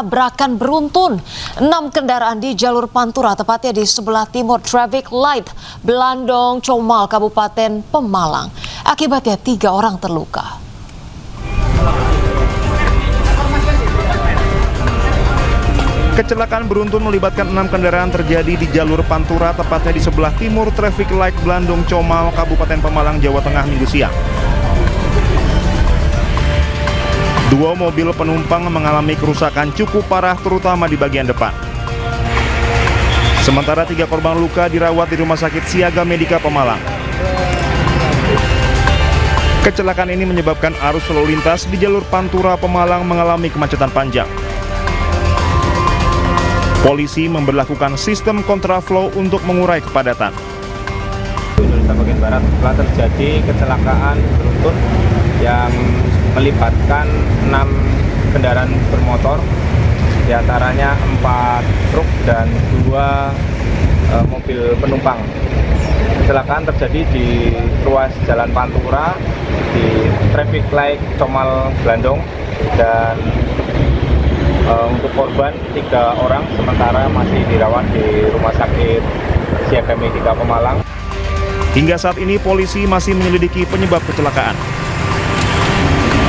tabrakan beruntun. 6 kendaraan di jalur Pantura, tepatnya di sebelah timur traffic light Blandong Comal, Kabupaten Pemalang. Akibatnya 3 orang terluka. Kecelakaan beruntun melibatkan 6 kendaraan terjadi di jalur Pantura, tepatnya di sebelah timur traffic light Blandong Comal, Kabupaten Pemalang, Jawa Tengah, Minggu siang. 2 mobil penumpang mengalami kerusakan cukup parah, terutama di bagian depan. Sementara 3 korban luka dirawat di Rumah Sakit Siaga Medika Pemalang. Kecelakaan ini menyebabkan arus lalu lintas di jalur Pantura Pemalang mengalami kemacetan panjang. Polisi memberlakukan sistem kontraflow untuk mengurai kepadatan. Indonesia bagian barat telah terjadi kecelakaan beruntun yang melibatkan 6 kendaraan bermotor, diantaranya 4 truk dan 2 mobil penumpang. Kecelakaan terjadi di ruas Jalan Pantura di traffic light Comal Blandong, dan untuk korban 3 orang sementara masih dirawat di Rumah Sakit Siaga Medika Pemalang. Hingga saat ini polisi masih menyelidiki penyebab kecelakaan.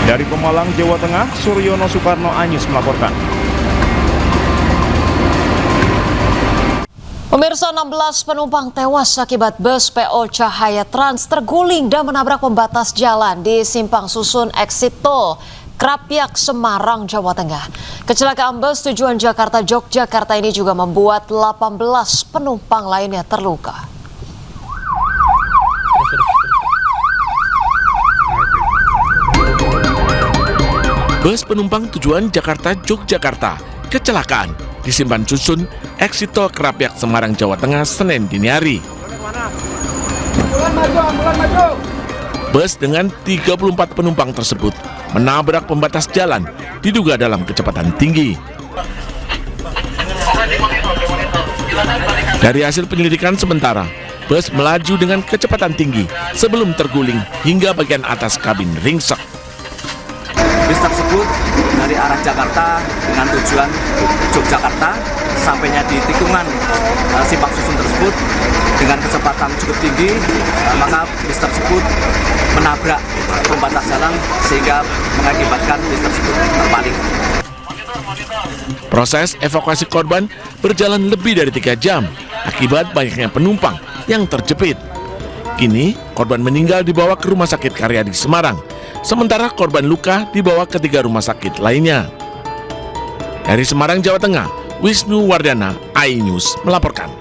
Dari Pemalang, Jawa Tengah, Suryono Soekarno Anyus melaporkan. Pemirsa, 16 penumpang tewas akibat bus PO Cahaya Trans terguling dan menabrak pembatas jalan di Simpang Susun Exit Tol Krapyak, Semarang, Jawa Tengah. Kecelakaan bus tujuan Jakarta-Yogyakarta ini juga membuat 18 penumpang lainnya terluka. Bus penumpang tujuan Jakarta-Yogyakarta kecelakaan di Simpang Susun Exit Tol Krapyak, Semarang, Jawa Tengah, Senin dini hari. Bus dengan 34 penumpang tersebut menabrak pembatas jalan, diduga dalam kecepatan tinggi. Dari hasil penyelidikan sementara, bus melaju dengan kecepatan tinggi sebelum terguling hingga bagian atas kabin ringsek. Bus tersebut dari arah Jakarta dengan tujuan Yogyakarta, sampainya di tikungan Simpang Susun tersebut dengan kecepatan cukup tinggi, maka bus tersebut menabrak pembatas jalan sehingga mengakibatkan bus tersebut terbalik. Proses evakuasi korban berjalan lebih dari 3 jam akibat banyaknya penumpang yang terjepit. Kini korban meninggal dibawa ke Rumah Sakit Karyadi Semarang, sementara korban luka dibawa ke 3 rumah sakit lainnya. Dari Semarang, Jawa Tengah, Wisnu Wardana, iNews melaporkan.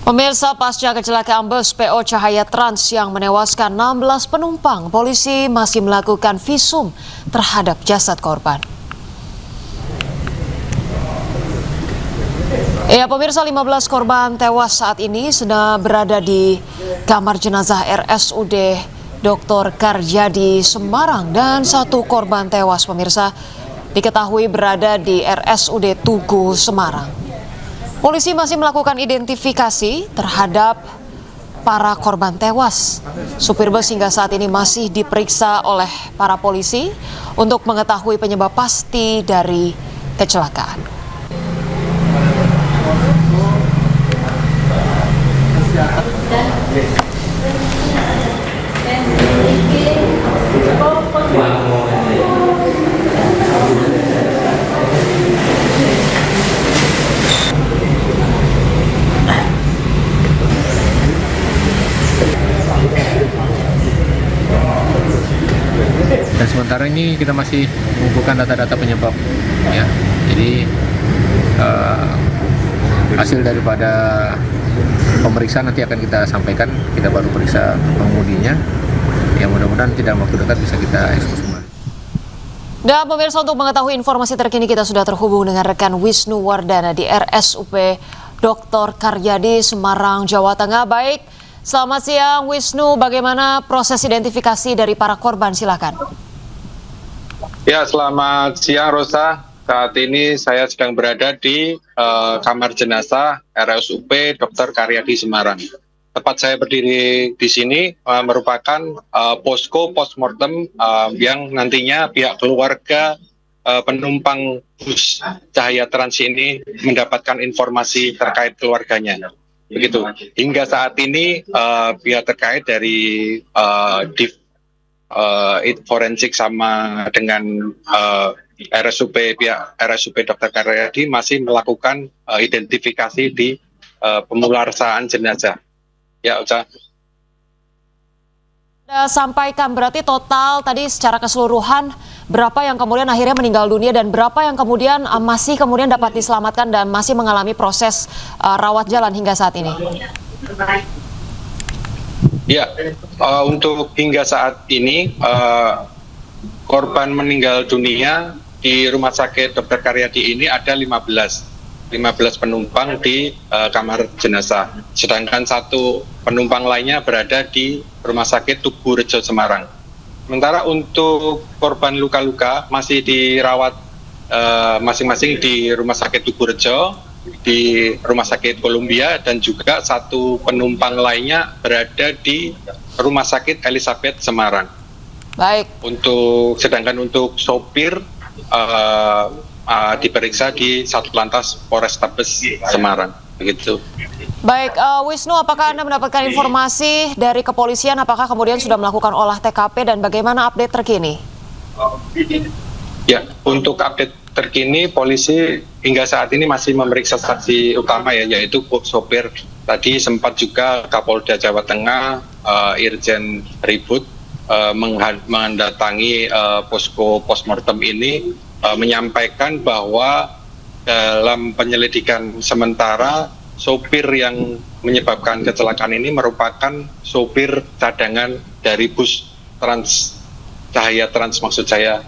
Pemirsa, pasca kecelakaan bus PO Cahaya Trans yang menewaskan 16 penumpang, polisi masih melakukan visum terhadap jasad korban. Ya, pemirsa, 15 korban tewas saat ini sedang berada di kamar jenazah RSUD Dr. Karyadi Semarang, dan 1 korban tewas, pemirsa, diketahui berada di RSUD Tugu Semarang. Polisi masih melakukan identifikasi terhadap para korban tewas. Supir bus hingga saat ini masih diperiksa oleh para polisi untuk mengetahui penyebab pasti dari kecelakaan. Dan sementara ini kita masih mengumpulkan data-data penyebab, ya. Jadi hasil daripada pemeriksaan nanti akan kita sampaikan. Kita baru periksa pengemudinya, yang mudah-mudahan tidak dalam waktu dekat bisa kita ekspos kembali. Dan pemirsa, untuk mengetahui informasi terkini kita sudah terhubung dengan rekan Wisnu Wardana di RSUP Dr. Karyadi Semarang, Jawa Tengah. Baik, selamat siang Wisnu, bagaimana proses identifikasi dari para korban? Silakan. Ya, selamat siang Rosa. Saat ini saya sedang berada di kamar jenazah RSUP Dr. Karyadi Semarang. Tempat saya berdiri di sini merupakan posko postmortem yang nantinya pihak keluarga penumpang bus Cahaya Trans ini mendapatkan informasi terkait keluarganya. Begitu. Hingga saat ini pihak terkait dari forensik sama dengan pihak RSUP Dr. Karyadi masih melakukan identifikasi di pemulasaran jenazah. Ya, Ocha. Anda sampaikan berarti total tadi secara keseluruhan berapa yang kemudian akhirnya meninggal dunia dan berapa yang kemudian masih kemudian dapat diselamatkan dan masih mengalami proses rawat jalan hingga saat ini? Ya, untuk hingga saat ini korban meninggal dunia di Rumah Sakit Dr. Karyadi ini ada 15 penumpang di kamar jenazah. Sedangkan satu penumpang lainnya berada di Rumah Sakit Tugu Rejo Semarang. Sementara untuk korban luka-luka masih dirawat masing-masing di Rumah Sakit Tugu Rejo, di Rumah Sakit Columbia, dan juga satu penumpang lainnya berada di Rumah Sakit Elizabeth Semarang. Baik. Sedangkan untuk sopir diperiksa di Satlantas Polrestabes Semarang, begitu. Baik, Wisnu, apakah Anda mendapatkan informasi dari kepolisian? Apakah kemudian sudah melakukan olah TKP dan bagaimana update terkini? Ya, untuk update terkini, polisi hingga saat ini masih memeriksa saksi utama yaitu sopir. Tadi sempat juga Kapolda Jawa Tengah, Irjen Ribut, mendatangi posko postmortem ini, menyampaikan bahwa dalam penyelidikan sementara sopir yang menyebabkan kecelakaan ini merupakan sopir cadangan dari bus Cahaya Trans maksud saya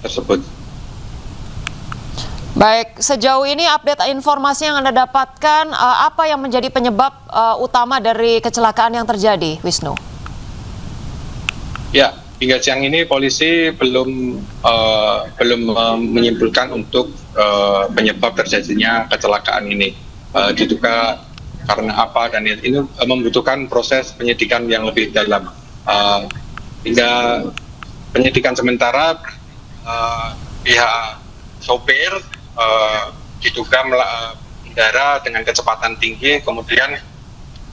tersebut. Baik, sejauh ini update informasi yang Anda dapatkan, apa yang menjadi penyebab utama dari kecelakaan yang terjadi, Wisnu? Ya, hingga siang ini polisi belum menyimpulkan untuk penyebab terjadinya kecelakaan ini. Diduga karena apa, dan ini membutuhkan proses penyidikan yang lebih dalam. Hingga penyidikan sementara pihak sopir diduga mengendara dengan kecepatan tinggi kemudian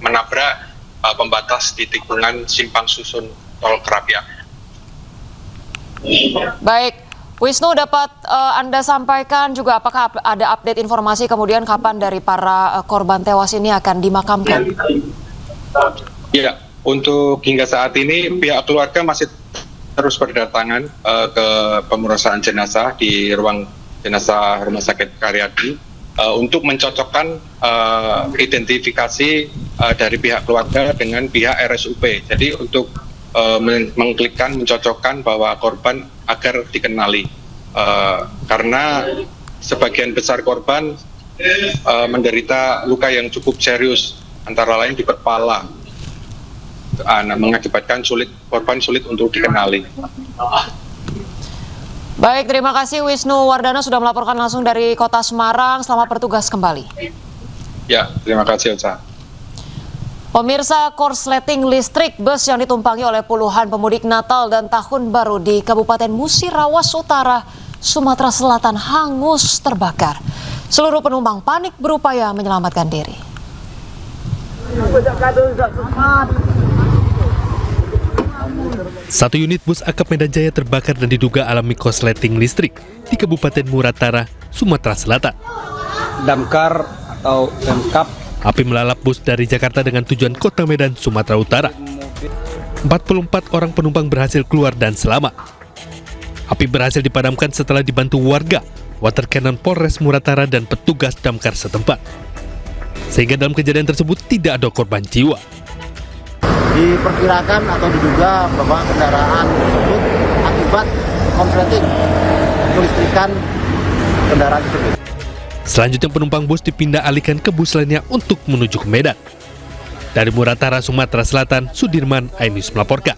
menabrak pembatas di tikungan Simpang Susun Tol Kerapiak. Baik, Wisnu, dapat Anda sampaikan juga apakah ada update informasi kemudian kapan dari para korban tewas ini akan dimakamkan? Ya, untuk hingga saat ini pihak keluarga masih terus berdatangan ke pemulasaran jenazah di ruang jenazah Rumah Sakit Karyadi untuk mencocokkan identifikasi dari pihak keluarga dengan pihak RSUP. Jadi untuk mencocokkan bahwa korban agar dikenali, karena sebagian besar korban menderita luka yang cukup serius, antara lain di kepala, mengakibatkan korban sulit untuk dikenali. Baik, terima kasih Wisnu Wardana sudah melaporkan langsung dari Kota Semarang. Selamat bertugas kembali. Ya, terima kasih, Ocha. Pemirsa, korsleting listrik bus yang ditumpangi oleh puluhan pemudik Natal dan Tahun Baru di Kabupaten Musirawas Utara, Sumatera Selatan hangus terbakar. Seluruh penumpang panik berupaya menyelamatkan diri. Satu unit bus akap Medan Jaya terbakar dan diduga alami korsleting listrik di Kabupaten Muratara, Sumatera Selatan. Damkar atau Pemkap. Api melalap bus dari Jakarta dengan tujuan Kota Medan, Sumatera Utara. 44 orang penumpang berhasil keluar dan selamat. Api berhasil dipadamkan setelah dibantu warga, water cannon Polres Muratara dan petugas damkar setempat. Sehingga dalam kejadian tersebut tidak ada korban jiwa. Diperkirakan atau diduga bahwa kendaraan tersebut akibat korsleting kelistrikan kendaraan tersebut. Selanjutnya penumpang bus dipindah alihkan ke bus lainnya untuk menuju ke Medan. Dari Muratara, Sumatera Selatan, Sudirman Ainus melaporkan.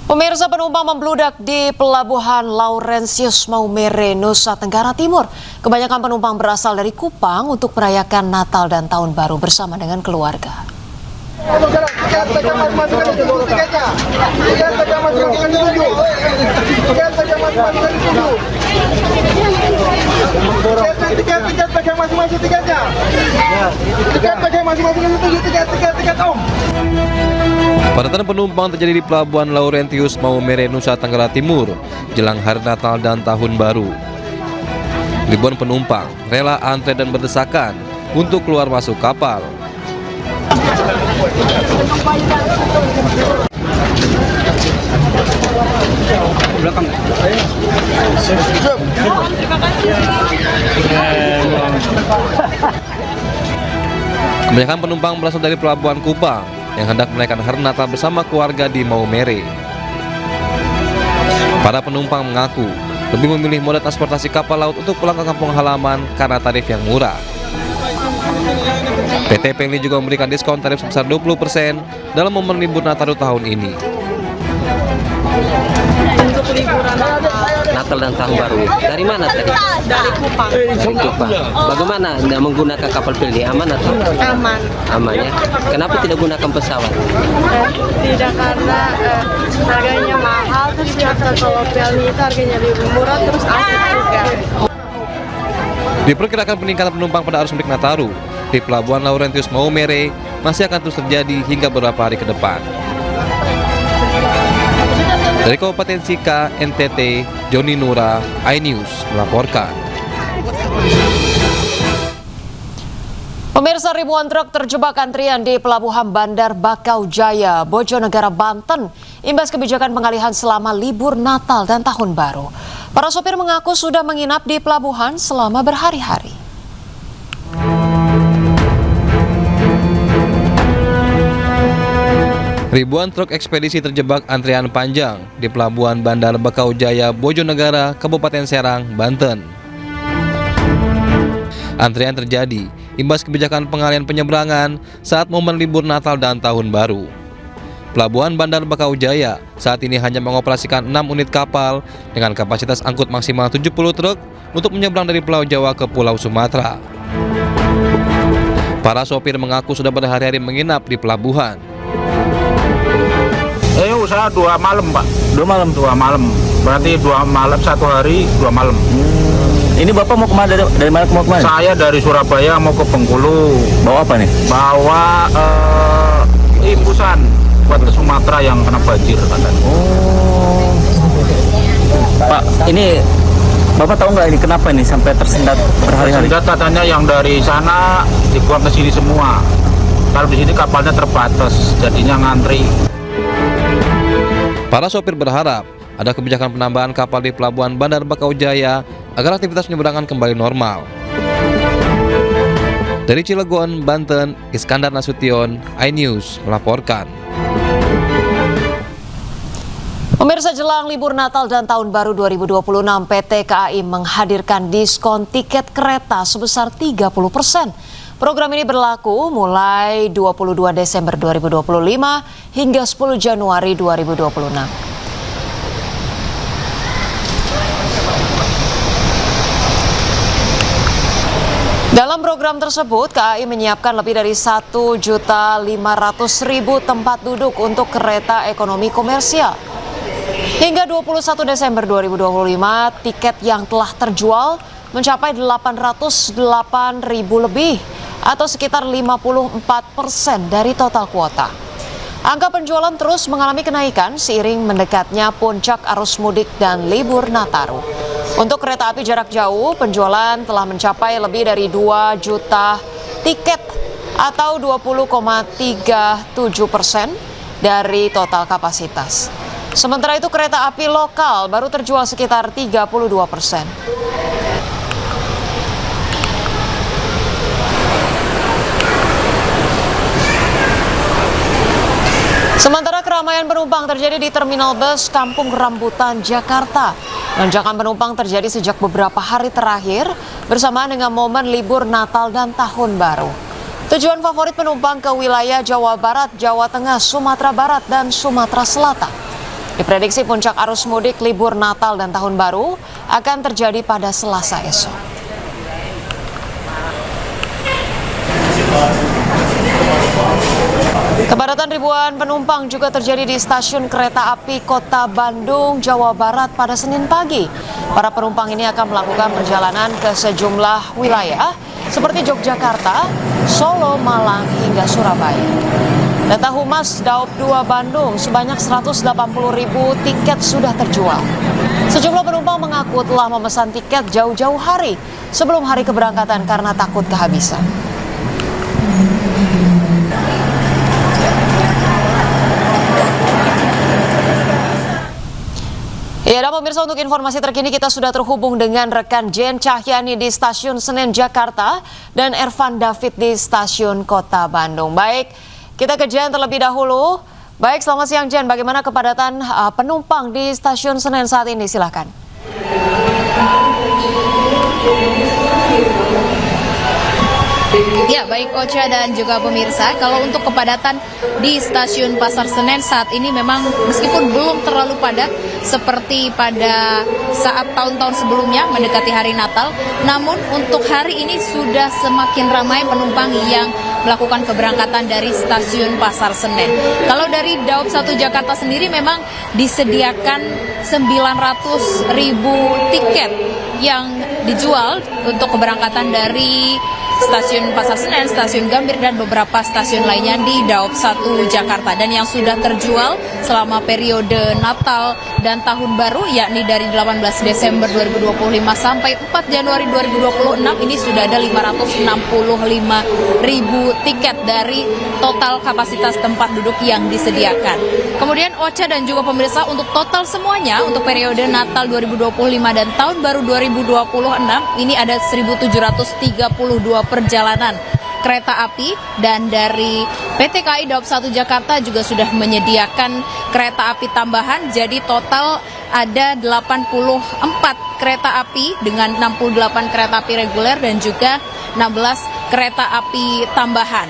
Pemirsa, penumpang membludak di Pelabuhan Laurentius Maumere, Nusa Tenggara Timur. Kebanyakan penumpang berasal dari Kupang untuk merayakan Natal dan Tahun Baru bersama dengan keluarga. Kepadatan penumpang terjadi di Pelabuhan Laurentius Maumere, Nusa Tenggara Timur, jelang Hari Natal dan Tahun Baru. Ribuan penumpang rela antre dan berdesakan untuk keluar masuk kapal. Kebanyakan penumpang berasal dari Pelabuhan Kupang yang hendak merayakan Hari Natal bersama keluarga di Maumere. Para penumpang mengaku lebih memilih moda transportasi kapal laut untuk pulang ke kampung halaman karena tarif yang murah. PT Peli juga memberikan diskon tarif sebesar 20% dalam momen libur Nataru tahun ini. Untuk liburan Natal dan Tahun Baru, dari mana tadi? Dari Kupang. Dari Kupang. Bagaimana menggunakan kapal Peli? Aman atau? Aman. Aman ya. Kenapa tidak gunakan pesawat? Tidak, karena harganya mahal, terus kalau Peli itu harganya lebih murah, terus asik juga. Diperkirakan peningkatan penumpang pada arus mudik Nataru di Pelabuhan Laurentius Maumere masih akan terus terjadi hingga beberapa hari ke depan. Dari Kabupaten Sika, NTT, Joni Nura, iNews melaporkan. Pemirsa, ribuan truk terjebak antrian di Pelabuhan Bandar Bakau Jaya, Bojonegara, Banten, imbas kebijakan pengalihan selama libur Natal dan Tahun Baru. Para sopir mengaku sudah menginap di pelabuhan selama berhari-hari. Ribuan truk ekspedisi terjebak antrian panjang di Pelabuhan Bandar Bakau Jaya, Bojonegara, Kabupaten Serang, Banten. Antrian terjadi imbas kebijakan pengalihan penyeberangan saat momen libur Natal dan Tahun Baru. Pelabuhan Bandar Bakau Jaya saat ini hanya mengoperasikan 6 unit kapal dengan kapasitas angkut maksimal 70 truk untuk menyeberang dari Pulau Jawa ke Pulau Sumatera. Para sopir mengaku sudah berhari-hari menginap di pelabuhan. Usaha 2 malam, Pak. 2 malam? 2 malam. Berarti 2 malam 1 hari, 2 malam. Ini Bapak mau kemana, dari mana mau kemana? Saya dari Surabaya mau ke Bengkulu. Bawa apa nih? Bawa imbusan buat ke Sumatera yang kena banjir katanya. Oh. Pak, ini Bapak tahu nggak ini kenapa nih sampai tersendat berhari-hari? Tersendat katanya yang dari sana dibuang ke sini semua. Kalau di sini kapalnya terbatas, jadinya ngantri. Para sopir berharap ada kebijakan penambahan kapal di Pelabuhan Bandar Bakau Jaya agar aktivitas penyeberangan kembali normal. Dari Cilegon, Banten, Iskandar Nasution, iNews melaporkan. Pemirsa, jelang libur Natal dan Tahun Baru 2026, PT KAI menghadirkan diskon tiket kereta sebesar 30%. Program ini berlaku mulai 22 Desember 2025 hingga 10 Januari 2026. Dalam program tersebut, KAI menyiapkan lebih dari 1.500.000 tempat duduk untuk kereta ekonomi komersial. Hingga 21 Desember 2025, tiket yang telah terjual mencapai 808.000 lebih, atau sekitar 54% dari total kuota. Angka penjualan terus mengalami kenaikan seiring mendekatnya puncak arus mudik dan libur Nataru. Untuk kereta api jarak jauh, penjualan telah mencapai lebih dari 2 juta tiket atau 20,37% dari total kapasitas. Sementara itu kereta api lokal baru terjual sekitar 32%. Sementara keramaian penumpang terjadi di Terminal Bus Kampung Rambutan, Jakarta. Lonjakan penumpang terjadi sejak beberapa hari terakhir bersamaan dengan momen libur Natal dan Tahun Baru. Tujuan favorit penumpang ke wilayah Jawa Barat, Jawa Tengah, Sumatera Barat, dan Sumatera Selatan. Diprediksi puncak arus mudik libur Natal dan Tahun Baru akan terjadi pada Selasa esok. Kepadatan ribuan penumpang juga terjadi di stasiun kereta api Kota Bandung, Jawa Barat pada Senin pagi. Para penumpang ini akan melakukan perjalanan ke sejumlah wilayah seperti Yogyakarta, Solo, Malang, hingga Surabaya. Data Humas Daop 2 Bandung, sebanyak 180.000 tiket sudah terjual. Sejumlah penumpang mengaku telah memesan tiket jauh-jauh hari sebelum hari keberangkatan karena takut kehabisan. Ya, dan pemirsa, untuk informasi terkini kita sudah terhubung dengan rekan Jen Cahyani di Stasiun Senen Jakarta dan Ervan David di Stasiun Kota Bandung. Baik, kita ke Jen terlebih dahulu. Baik, selamat siang Jen, bagaimana kepadatan penumpang di Stasiun Senen saat ini? Silakan. Ya, baik Ocha dan juga pemirsa, kalau untuk kepadatan di Stasiun Pasar Senen saat ini memang meskipun belum terlalu padat seperti pada saat tahun-tahun sebelumnya mendekati hari Natal, namun untuk hari ini sudah semakin ramai penumpang yang melakukan keberangkatan dari Stasiun Pasar Senen. Kalau dari Daop 1 Jakarta sendiri memang disediakan 900.000 tiket yang dijual untuk keberangkatan dari Stasiun Pasar Senen, Stasiun Gambir, dan beberapa stasiun lainnya di Daop 1 Jakarta. Dan yang sudah terjual selama periode Natal dan Tahun Baru, yakni dari 18 Desember 2025 sampai 4 Januari 2026, ini sudah ada 565.000 tiket dari total kapasitas tempat duduk yang disediakan. Kemudian Ocha dan juga pemirsa, untuk total semuanya, untuk periode Natal 2025 dan Tahun Baru 2026, ini ada 1.732 perjalanan kereta api, dan dari PT KAI Daop 1 Jakarta juga sudah menyediakan kereta api tambahan. Jadi total ada 84 kereta api dengan 68 kereta api reguler dan juga 16 kereta api tambahan.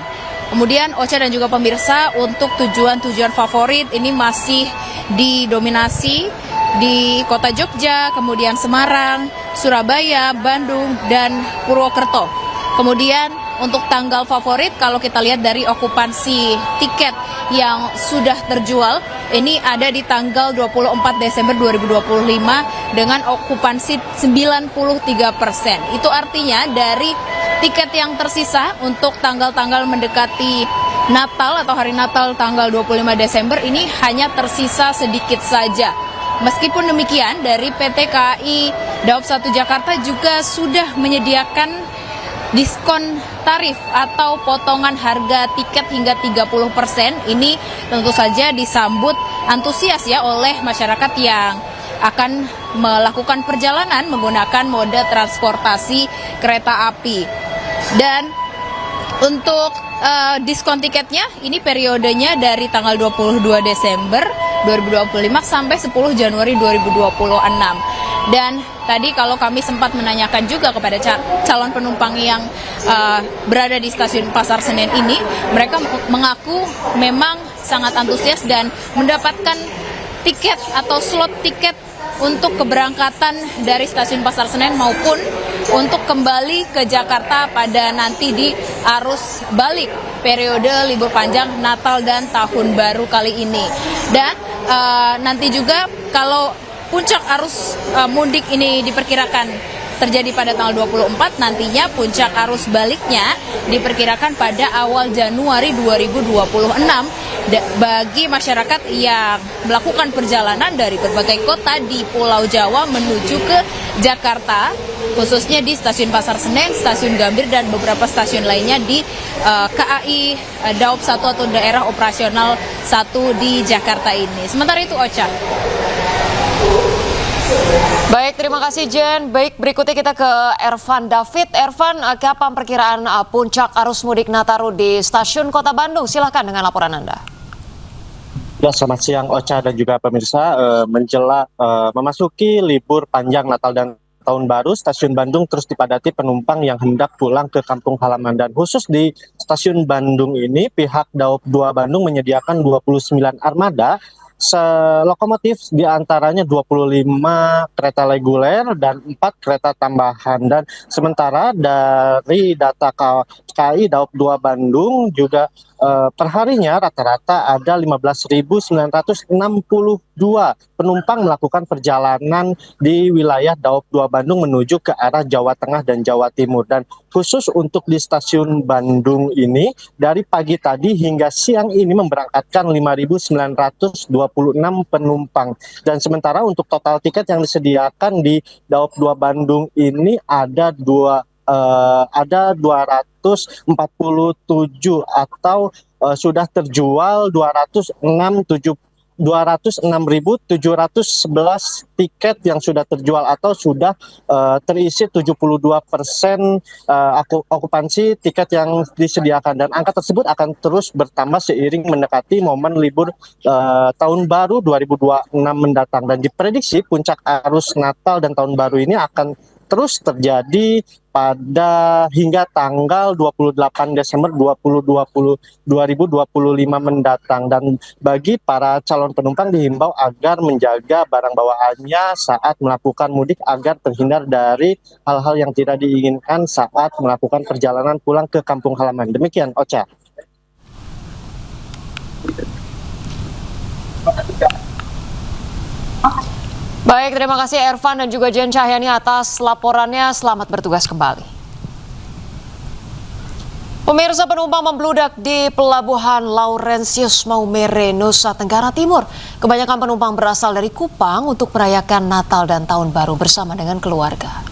Kemudian Ocha dan juga pemirsa, untuk tujuan-tujuan favorit ini masih didominasi di Kota Jogja, kemudian Semarang, Surabaya, Bandung, dan Purwokerto. Kemudian untuk tanggal favorit, kalau kita lihat dari okupansi tiket yang sudah terjual, ini ada di tanggal 24 Desember 2025 dengan okupansi 93%. Itu artinya dari tiket yang tersisa untuk tanggal-tanggal mendekati Natal atau hari Natal tanggal 25 Desember ini hanya tersisa sedikit saja. Meskipun demikian, dari PT KAI Daop 1 Jakarta juga sudah menyediakan diskon tarif atau potongan harga tiket hingga 30%. Ini tentu saja disambut antusias ya oleh masyarakat yang akan melakukan perjalanan menggunakan moda transportasi kereta api. Dan untuk diskon tiketnya ini periodenya dari tanggal 22 Desember 2025 sampai 10 Januari 2026. Dan tadi kalau kami sempat menanyakan juga kepada calon penumpang yang berada di Stasiun Pasar Senen ini, mereka mengaku memang sangat antusias dan mendapatkan tiket atau slot tiket untuk keberangkatan dari Stasiun Pasar Senen maupun untuk kembali ke Jakarta pada nanti di arus balik periode libur panjang Natal dan Tahun Baru kali ini. Dan nanti juga kalau puncak arus mudik ini diperkirakan terjadi pada tanggal 24, nantinya puncak arus baliknya diperkirakan pada awal Januari 2026 bagi masyarakat yang melakukan perjalanan dari berbagai kota di Pulau Jawa menuju ke Jakarta, khususnya di Stasiun Pasar Senen, Stasiun Gambir, dan beberapa stasiun lainnya di KAI Daop 1 atau daerah operasional 1 di Jakarta ini. Sementara itu, Ocha. Baik, terima kasih Jen. Baik, berikutnya kita ke Ervan David. Ervan, kapan perkiraan puncak arus mudik Nataru di Stasiun Kota Bandung? Silakan dengan laporan Anda. Ya, selamat siang Ocha dan juga pemirsa. Menjelang memasuki libur panjang Natal dan Tahun Baru, Stasiun Bandung terus dipadati penumpang yang hendak pulang ke kampung halaman. Dan khusus di Stasiun Bandung ini, pihak Daop 2 Bandung menyediakan 29 armada lokomotif, diantaranya 25 kereta reguler dan 4 kereta tambahan. Dan sementara dari data KAI Daob 2 Bandung juga perharinya rata-rata ada 15.962 penumpang melakukan perjalanan di wilayah Daob 2 Bandung menuju ke arah Jawa Tengah dan Jawa Timur. Dan khusus untuk di stasiun Bandung ini, dari pagi tadi hingga siang ini memberangkatkan 5.926 penumpang. Dan sementara untuk total tiket yang disediakan di Daob 2 Bandung ini ada 247 atau sudah terjual 206.711 tiket yang sudah terjual atau sudah terisi 72% okupansi tiket yang disediakan. Dan angka tersebut akan terus bertambah seiring mendekati momen libur tahun baru 2026 mendatang. Dan diprediksi puncak arus Natal dan tahun baru ini akan terus terjadi pada hingga tanggal 28 Desember 2025 mendatang. Dan bagi para calon penumpang dihimbau agar menjaga barang bawaannya saat melakukan mudik agar terhindar dari hal-hal yang tidak diinginkan saat melakukan perjalanan pulang ke kampung halaman. Demikian, Ocha. Baik, terima kasih Ervan dan juga Jen Cahyani atas laporannya. Selamat bertugas kembali. Pemirsa, penumpang membludak di Pelabuhan Laurentius Maumere, Nusa Tenggara Timur. Kebanyakan penumpang berasal dari Kupang untuk merayakan Natal dan Tahun Baru bersama dengan keluarga.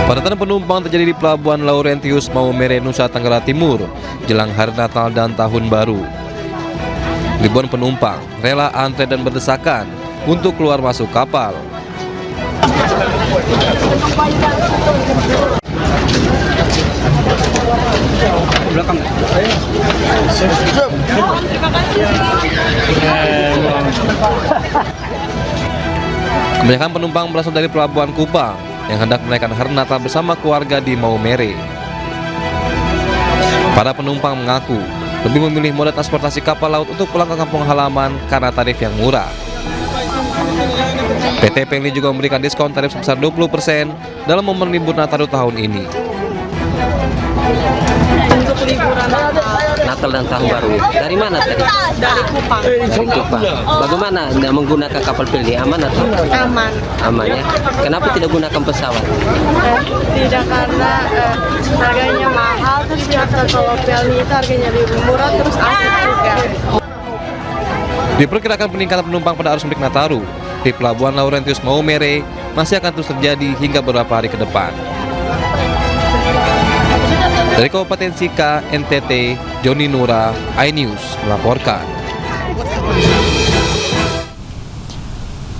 Kepadatan penumpang terjadi di Pelabuhan Laurentius Maumere, Nusa Tenggara Timur jelang Hari Natal dan Tahun Baru. Ribuan penumpang rela antre dan berdesakan untuk keluar masuk kapal. Kebanyakan penumpang berasal dari Pelabuhan Kupang yang hendak merayakan Hari Natal bersama keluarga di Maumere. Para penumpang mengaku lebih memilih moda transportasi kapal laut untuk pulang ke kampung halaman karena tarif yang murah. PT PLN juga memberikan diskon tarif sebesar 20% dalam momen libur Natal tahun ini. Untuk liburan Natal dan Tahun Baru. Dari mana tadi? Dari Kupang. Dari Kupang. Bagaimana menggunakan kapal feri? Aman atau? Aman. Aman ya. Kenapa tidak gunakan pesawat? Tidak, karena harganya mahal, terus pihak kalau PLN itu harganya lebih murah, terus asik juga. Diperkirakan peningkatan penumpang pada arus mudik Nataru di Pelabuhan Laurentius Maumere masih akan terus terjadi hingga beberapa hari ke depan. Dari Kabupaten Sika, NTT, Joni Nura, iNews melaporkan.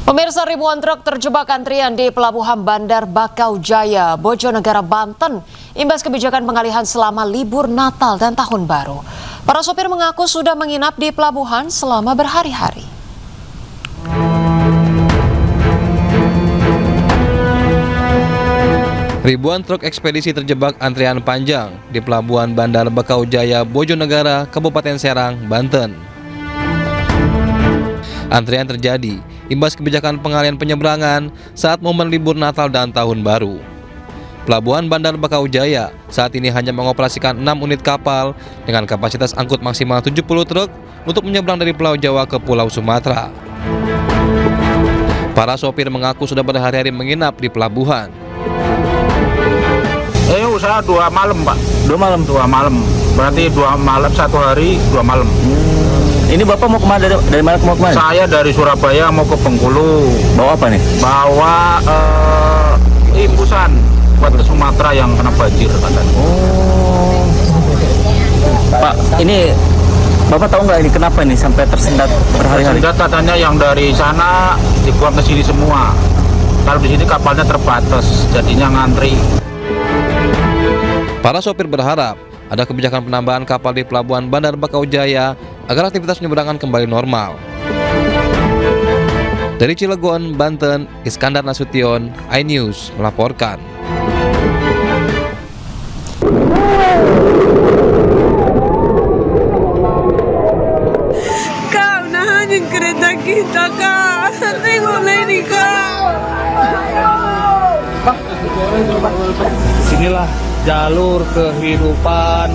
Pemirsa, ribuan truk terjebak antrian di Pelabuhan Bandar Bakau Jaya, Bojonegara, Banten, imbas kebijakan pengalihan selama libur Natal dan Tahun Baru. Para sopir mengaku sudah menginap di pelabuhan selama berhari-hari. Ribuan truk ekspedisi terjebak antrian panjang di Pelabuhan Bandar Bakau Jaya, Bojonegara, Kabupaten Serang, Banten. Antrian terjadi imbas kebijakan pengalihan penyeberangan saat momen libur Natal dan Tahun Baru. Pelabuhan Bandar Bakau Jaya saat ini hanya mengoperasikan 6 unit kapal dengan kapasitas angkut maksimal 70 truk untuk menyeberang dari Pulau Jawa ke Pulau Sumatera. Para sopir mengaku sudah berhari-hari menginap di pelabuhan. Usaha 2 malam, Pak. 2 malam? 2 malam. Berarti 2 malam, 1 hari, 2 malam. Ini Bapak mau kemana, dari mana mau kemana? Saya dari Surabaya mau ke Bengkulu. Bawa apa nih? Bawa imbusan buat ke Sumatera yang kena banjir katanya. Oh. Pak, ini Bapak tahu nggak ini kenapa ini sampai tersendat berhari-hari? Tersendat katanya yang dari sana dibuang ke sini semua. Kalau di sini kapalnya terbatas, jadinya ngantri. Para sopir berharap ada kebijakan penambahan kapal di Pelabuhan Bandar Bakau Jaya agar aktivitas penyeberangan kembali normal. Dari Cilegon, Banten, Iskandar Nasution, iNews melaporkan. Kak, nahanin kereta kita, Kak. Tengok ini, Kak. Inilah jalur kehidupan.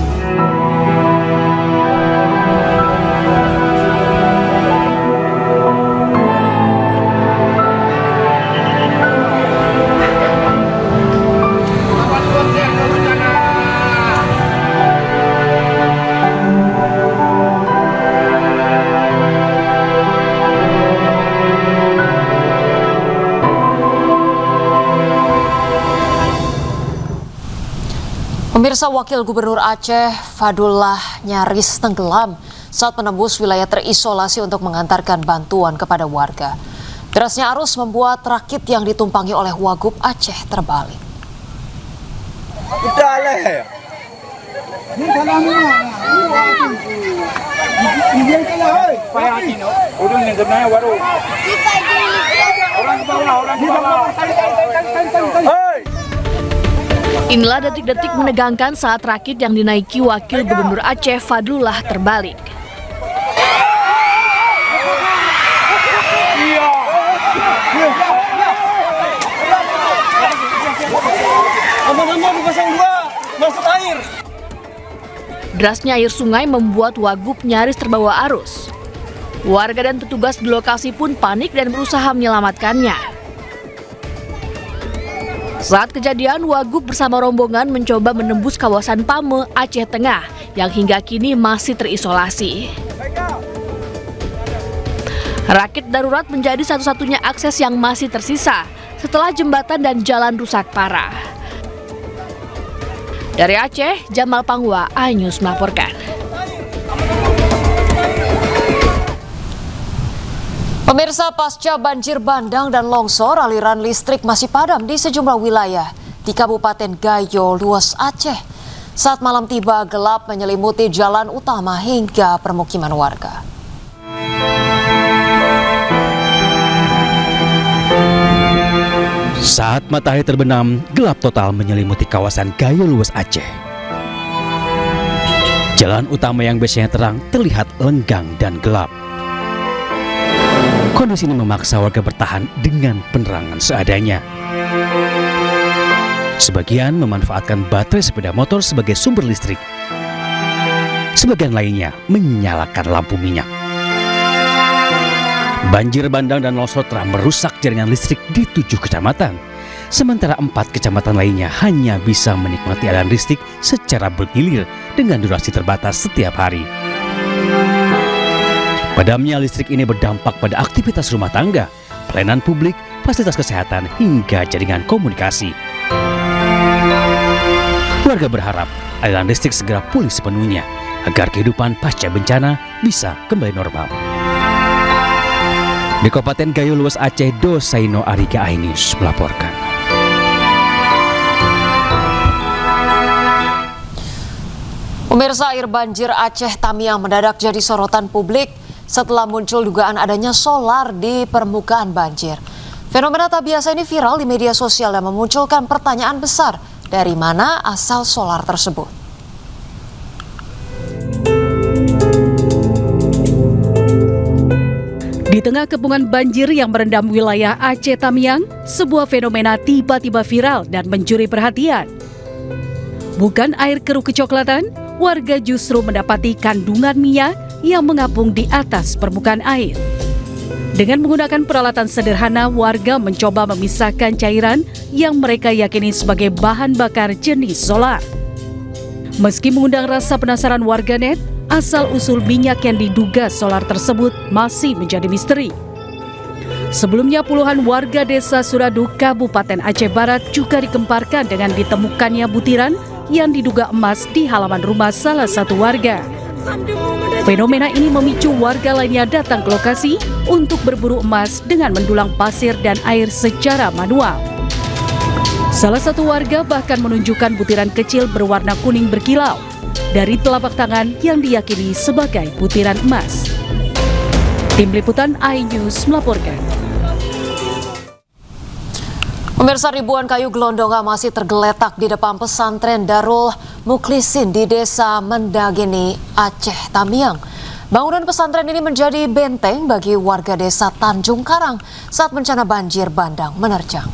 Pemirsa, Wakil Gubernur Aceh Fadullah nyaris tenggelam saat menembus wilayah terisolasi untuk mengantarkan bantuan kepada warga. Derasnya arus membuat rakit yang ditumpangi oleh Wagub Aceh terbalik. Inilah detik-detik menegangkan saat rakit yang dinaiki Wakil Gubernur Aceh Fadullah terbalik. Derasnya air sungai membuat Wagub nyaris terbawa arus. Warga dan petugas di lokasi pun panik dan berusaha menyelamatkannya. Saat kejadian, Wagub bersama rombongan mencoba menembus kawasan Pame, Aceh Tengah, yang hingga kini masih terisolasi. Rakit darurat menjadi satu-satunya akses yang masih tersisa setelah jembatan dan jalan rusak parah. Dari Aceh, Jamal Pangwa, iNews melaporkan. Pemirsa, pasca banjir bandang dan longsor, aliran listrik masih padam di sejumlah wilayah di Kabupaten Gayo Lues, Aceh. Saat malam tiba, gelap menyelimuti jalan utama hingga permukiman warga. Saat matahari terbenam, gelap total menyelimuti kawasan Gayo Lues, Aceh. Jalan utama yang biasanya terang terlihat lenggang dan gelap. Kondisi ini memaksa warga bertahan dengan penerangan seadanya. Sebagian memanfaatkan baterai sepeda motor sebagai sumber listrik. Sebagian lainnya menyalakan lampu minyak. Banjir bandang dan longsor telah merusak jaringan listrik di 7 kecamatan. Sementara 4 kecamatan lainnya hanya bisa menikmati aliran listrik secara bergilir dengan durasi terbatas setiap hari. Padamnya listrik ini berdampak pada aktivitas rumah tangga, pelayanan publik, fasilitas kesehatan, hingga jaringan komunikasi. Warga berharap aliran listrik segera pulih sepenuhnya agar kehidupan pasca bencana bisa kembali normal. Di Kabupaten Gayo Lues, Aceh, Dosaino Ariga, iNews melaporkan. Pemirsa, air banjir Aceh Tamiang mendadak jadi sorotan publik setelah muncul dugaan adanya solar di permukaan banjir. Fenomena tak biasa ini viral di media sosial dan memunculkan pertanyaan besar, dari mana asal solar tersebut? Di tengah kepungan banjir yang merendam wilayah Aceh Tamiang, sebuah fenomena tiba-tiba viral dan mencuri perhatian. Bukan air keruh kecoklatan, warga justru mendapati kandungan minyak yang mengapung di atas permukaan air. Dengan menggunakan peralatan sederhana, warga mencoba memisahkan cairan yang mereka yakini sebagai bahan bakar jenis solar. Meski mengundang rasa penasaran warganet, asal-usul minyak yang diduga solar tersebut masih menjadi misteri. Sebelumnya puluhan warga desa Suradu, Kabupaten Aceh Barat juga dikemparkan dengan ditemukannya butiran yang diduga emas di halaman rumah salah satu warga. Fenomena ini memicu warga lainnya datang ke lokasi untuk berburu emas dengan mendulang pasir dan air secara manual. Salah satu warga bahkan menunjukkan butiran kecil berwarna kuning berkilau. dari telapak tangan yang diyakini sebagai butiran emas. Tim Liputan iNews melaporkan. Pemirsa, ribuan kayu gelondongan masih tergeletak di depan pesantren Darul Mukhlisin di Desa Mendagini, Aceh Tamiang. Bangunan pesantren ini menjadi benteng bagi warga desa Tanjung Karang saat bencana banjir bandang menerjang.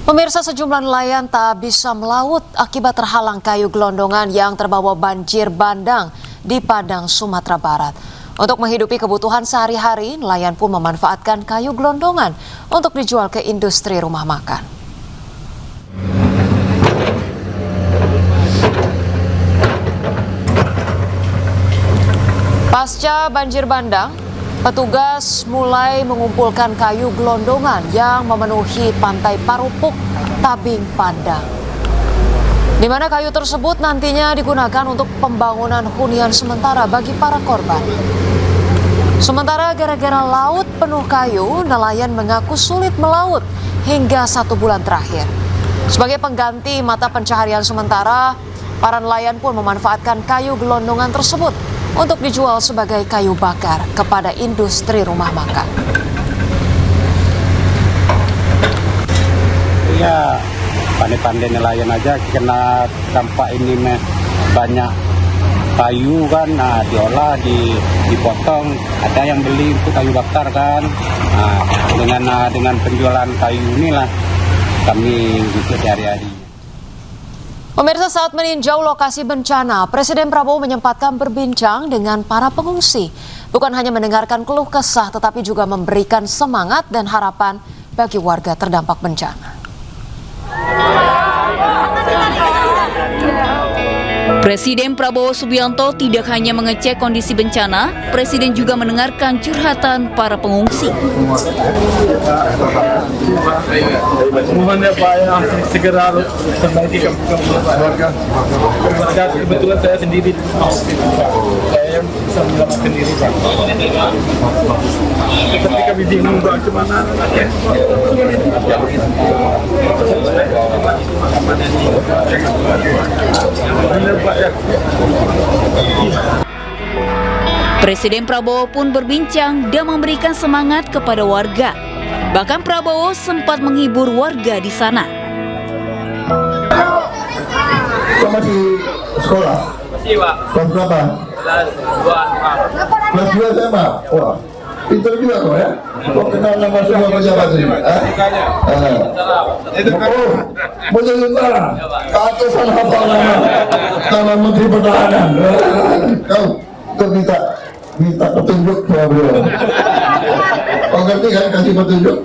Pemirsa, sejumlah nelayan tak bisa melaut akibat terhalang kayu gelondongan yang terbawa banjir bandang di Padang, Sumatera Barat. Untuk menghidupi kebutuhan sehari-hari, nelayan pun memanfaatkan kayu gelondongan untuk dijual ke industri rumah makan. Pasca banjir bandang, petugas mulai mengumpulkan kayu gelondongan yang memenuhi pantai Parupuk, Tabing, Padang. Di mana kayu tersebut nantinya digunakan untuk pembangunan hunian sementara bagi para korban. Sementara gara-gara laut penuh kayu, nelayan mengaku sulit melaut hingga 1 bulan terakhir. Sebagai pengganti mata pencaharian sementara, para nelayan pun memanfaatkan kayu gelondongan tersebut untuk dijual sebagai kayu bakar kepada industri rumah makan. Iya, pandai-pandai nelayan aja kena dampak ini banyak kayu kan, nah diolah, dipotong, ada yang beli untuk kayu bakar kan. Nah, dengan penjualan kayu inilah kami hidup sehari-hari. Pemirsa, saat meninjau lokasi bencana, Presiden Prabowo menyempatkan berbincang dengan para pengungsi. Bukan hanya mendengarkan keluh kesah, tetapi juga memberikan semangat dan harapan bagi warga terdampak bencana. Presiden Prabowo Subianto tidak hanya mengecek kondisi bencana, Presiden juga mendengarkan curhatan para pengungsi. Mohon ya Pak, ya segera perbaiki keluarga. Kebetulan saya sendiri, saya bisa menyelamatkan diri Pak. Tapi kami bingung Pak, gimana? Presiden Prabowo pun berbincang dan memberikan semangat kepada warga. Bahkan Prabowo sempat menghibur warga di sana. Kau masih sekolah? Masih Pak. Kelas berapa? Kelas 2 Kelas 2 SMA? Wah, pintar juga kau ya? Kau kenal nama semua pejabat ini? Oh, menjadi tentara. Keatasan hafal nama Menteri Pertahanan. Kau minta petunjuk sama beliau. Kau ngerti kan kasih petunjuk?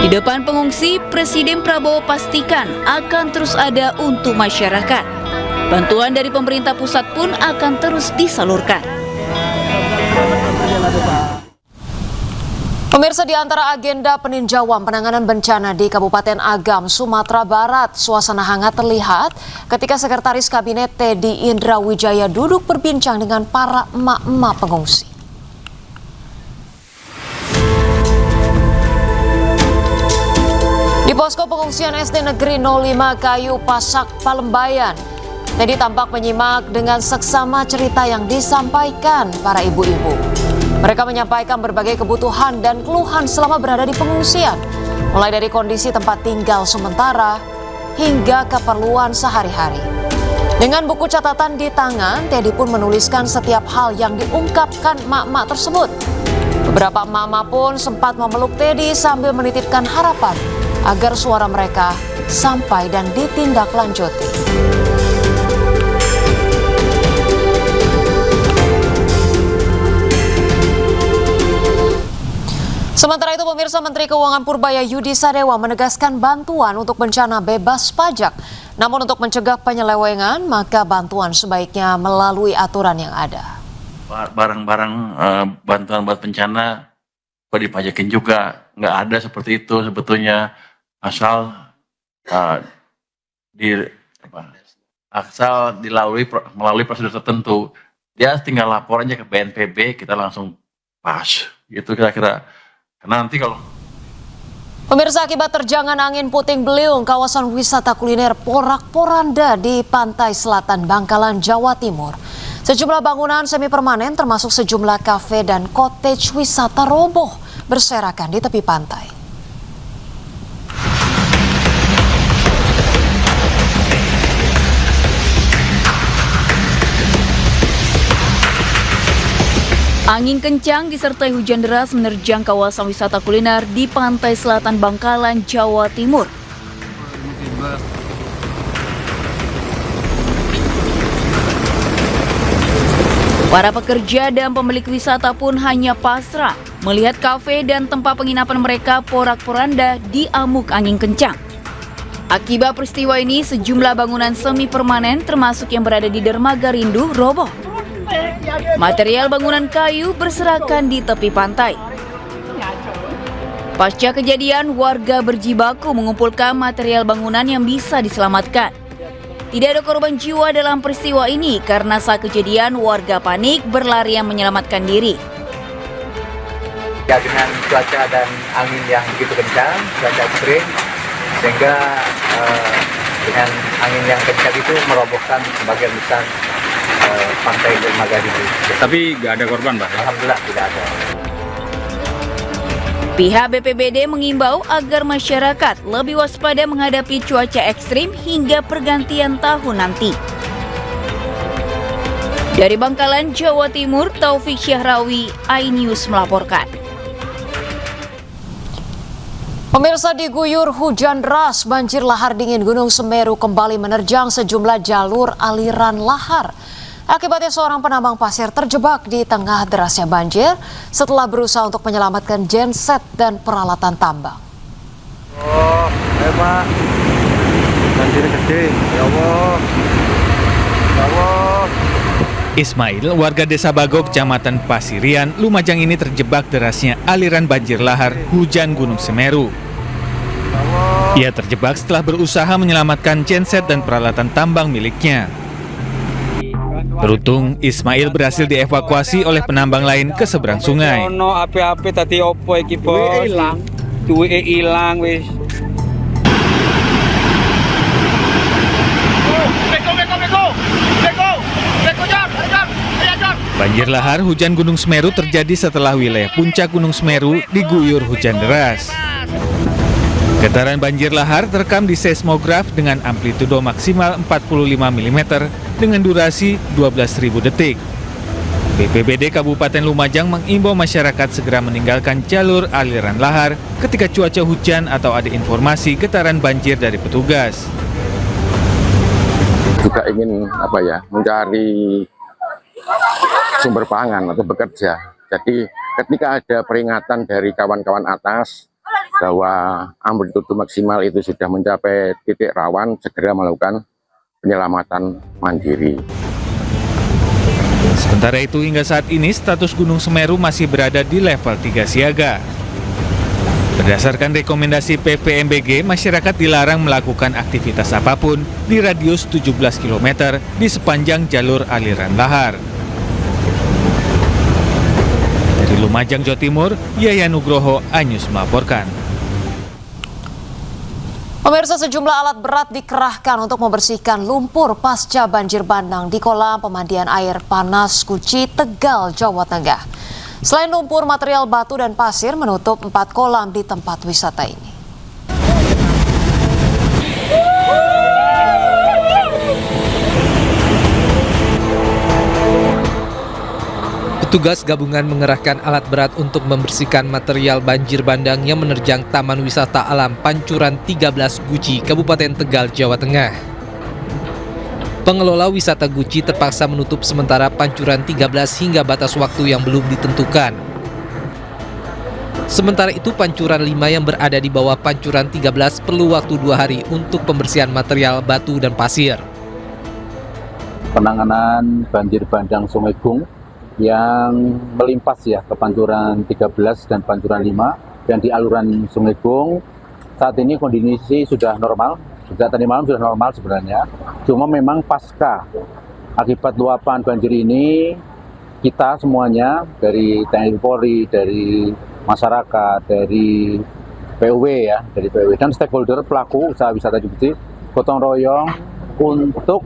Di depan pengungsi, Presiden Prabowo pastikan akan terus ada untuk masyarakat. Bantuan dari pemerintah pusat pun akan terus disalurkan. Pemirsa, di antara agenda peninjauan penanganan bencana di Kabupaten Agam, Sumatera Barat, suasana hangat terlihat ketika Sekretaris Kabinet Teddy Indra Wijaya duduk berbincang dengan para emak-emak pengungsi. Di posko pengungsian SD Negeri 05 Kayu Pasak, Palembayan, Teddy tampak menyimak dengan seksama cerita yang disampaikan para ibu-ibu. Mereka menyampaikan berbagai kebutuhan dan keluhan selama berada di pengungsian, mulai dari kondisi tempat tinggal sementara hingga keperluan sehari-hari. Dengan buku catatan di tangan, Teddy pun menuliskan setiap hal yang diungkapkan emak-emak tersebut. Beberapa emak-emak pun sempat memeluk Teddy sambil menitipkan harapan agar suara mereka sampai dan ditindaklanjuti. Sementara itu, pemirsa, Menteri Keuangan Purbaya Yudi Sadewa menegaskan bantuan untuk bencana bebas pajak. Namun untuk mencegah penyelewengan, maka bantuan sebaiknya melalui aturan yang ada. Barang-barang bantuan buat bencana dipajakin juga, nggak ada seperti itu sebetulnya, asal melalui prosedur tertentu. Dia tinggal lapor aja ke BNPB, kita langsung pas, gitu kira-kira. Karena nanti kalau Pemirsa, akibat terjangan angin puting beliung, kawasan wisata kuliner porak-poranda di pantai selatan Bangkalan, Jawa Timur. Sejumlah bangunan semi permanen termasuk sejumlah kafe dan cottage wisata roboh berserakan di tepi pantai. Angin kencang disertai hujan deras menerjang kawasan wisata kuliner di pantai selatan Bangkalan, Jawa Timur. Para pekerja dan pemilik wisata pun hanya pasrah melihat kafe dan tempat penginapan mereka porak-poranda diamuk angin kencang. Akibat peristiwa ini, sejumlah bangunan semi permanen termasuk yang berada di dermaga Rindu roboh. Material bangunan kayu berserakan di tepi pantai. Pasca kejadian, warga berjibaku mengumpulkan material bangunan yang bisa diselamatkan. Tidak ada korban jiwa dalam peristiwa ini karena saat kejadian warga panik berlarian menyelamatkan diri. Ya, dengan cuaca dan angin yang begitu kencang, cuaca ekstrim, sehingga dengan angin yang kencang itu merobohkan sebagian besar pantai dermaga Rindu. Tapi nggak ada korban, Pak? Alhamdulillah tidak ada. Pihak BPBD mengimbau agar masyarakat lebih waspada menghadapi cuaca ekstrim hingga pergantian tahun nanti. Dari Bangkalan, Jawa Timur, Taufik Syahrawi, iNews melaporkan. Pemirsa, diguyur hujan deras, banjir lahar dingin Gunung Semeru kembali menerjang sejumlah jalur aliran lahar. Akibatnya seorang penambang pasir terjebak di tengah derasnya banjir setelah berusaha untuk menyelamatkan genset dan peralatan tambang. Oh, Pak. Banjir gede, ya Allah. Ya Allah. Ismail, warga Desa Bago, Kecamatan Pasirian, Lumajang ini terjebak derasnya aliran banjir lahar hujan Gunung Semeru. Ia terjebak setelah berusaha menyelamatkan genset dan peralatan tambang miliknya. Beruntung, Ismail berhasil dievakuasi oleh penambang lain ke seberang sungai. Ono api-api tadi opo iki, Bos? Duwe ilang wis. Banjir lahar hujan Gunung Semeru terjadi setelah wilayah puncak Gunung Semeru diguyur hujan deras. Getaran banjir lahar terekam di seismograf dengan amplitudo maksimal 45 mm dengan durasi 12.000 detik. BPBD Kabupaten Lumajang mengimbau masyarakat segera meninggalkan jalur aliran lahar ketika cuaca hujan atau ada informasi getaran banjir dari petugas. Juga ingin mencari sumber pangan atau bekerja. Jadi ketika ada peringatan dari kawan-kawan atas bahwa amplitudo maksimal itu sudah mencapai titik rawan, segera melakukan penyelamatan mandiri. Sementara itu hingga saat ini status Gunung Semeru masih berada di level 3 siaga. Berdasarkan rekomendasi PVMBG, masyarakat dilarang melakukan aktivitas apapun di radius 17 km di sepanjang jalur aliran lahar. Dari Lumajang, Jawa Timur, Yaya Nugroho, iNews melaporkan. Pemirsa, sejumlah alat berat dikerahkan untuk membersihkan lumpur pasca banjir bandang di kolam pemandian air panas Guci, Tegal, Jawa Tengah. Selain lumpur, material batu dan pasir menutup 4 kolam di tempat wisata ini. Petugas gabungan mengerahkan alat berat untuk membersihkan material banjir bandang yang menerjang Taman Wisata Alam Pancuran 13 Guci, Kabupaten Tegal, Jawa Tengah. Pengelola wisata Guci terpaksa menutup sementara Pancuran 13 hingga batas waktu yang belum ditentukan. Sementara itu, Pancuran 5 yang berada di bawah Pancuran 13 perlu waktu 2 hari untuk pembersihan material batu dan pasir. Penanganan banjir bandang Sungai Gung yang melimpas ya ke Pancuran 13 dan Pancuran 5 dan di aluran Sungai Gung saat ini kondisi sudah normal. Sejak tadi malam sudah normal sebenarnya, cuma memang pasca akibat luapan banjir ini kita semuanya dari TNI Polri, dari masyarakat, dari PUW ya, dari PUW dan stakeholder pelaku usaha wisata Guci gotong royong untuk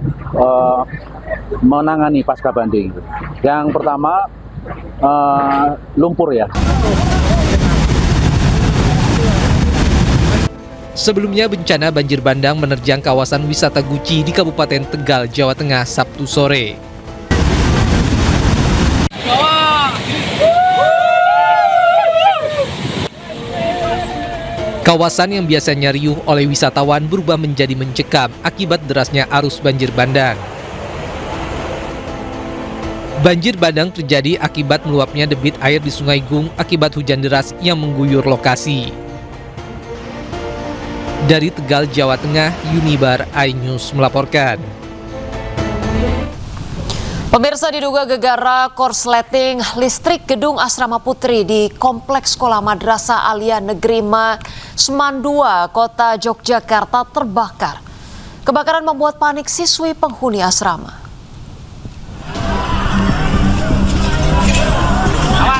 menangani pasca banjir. Yang pertama lumpur ya. Sebelumnya, bencana banjir bandang menerjang kawasan wisata Guci di Kabupaten Tegal, Jawa Tengah, Sabtu sore. Kawasan yang biasanya riuh oleh wisatawan berubah menjadi mencekam akibat derasnya arus banjir bandang. Banjir bandang terjadi akibat meluapnya debit air di Sungai Gung akibat hujan deras yang mengguyur lokasi. Dari Tegal, Jawa Tengah, Yunibar, iNews melaporkan. Pemirsa, diduga gegara korsleting listrik gedung Asrama Putri di Kompleks Sekolah Madrasah Aliyah Negeri Semandua, Kota Yogyakarta terbakar. Kebakaran membuat panik siswi penghuni asrama.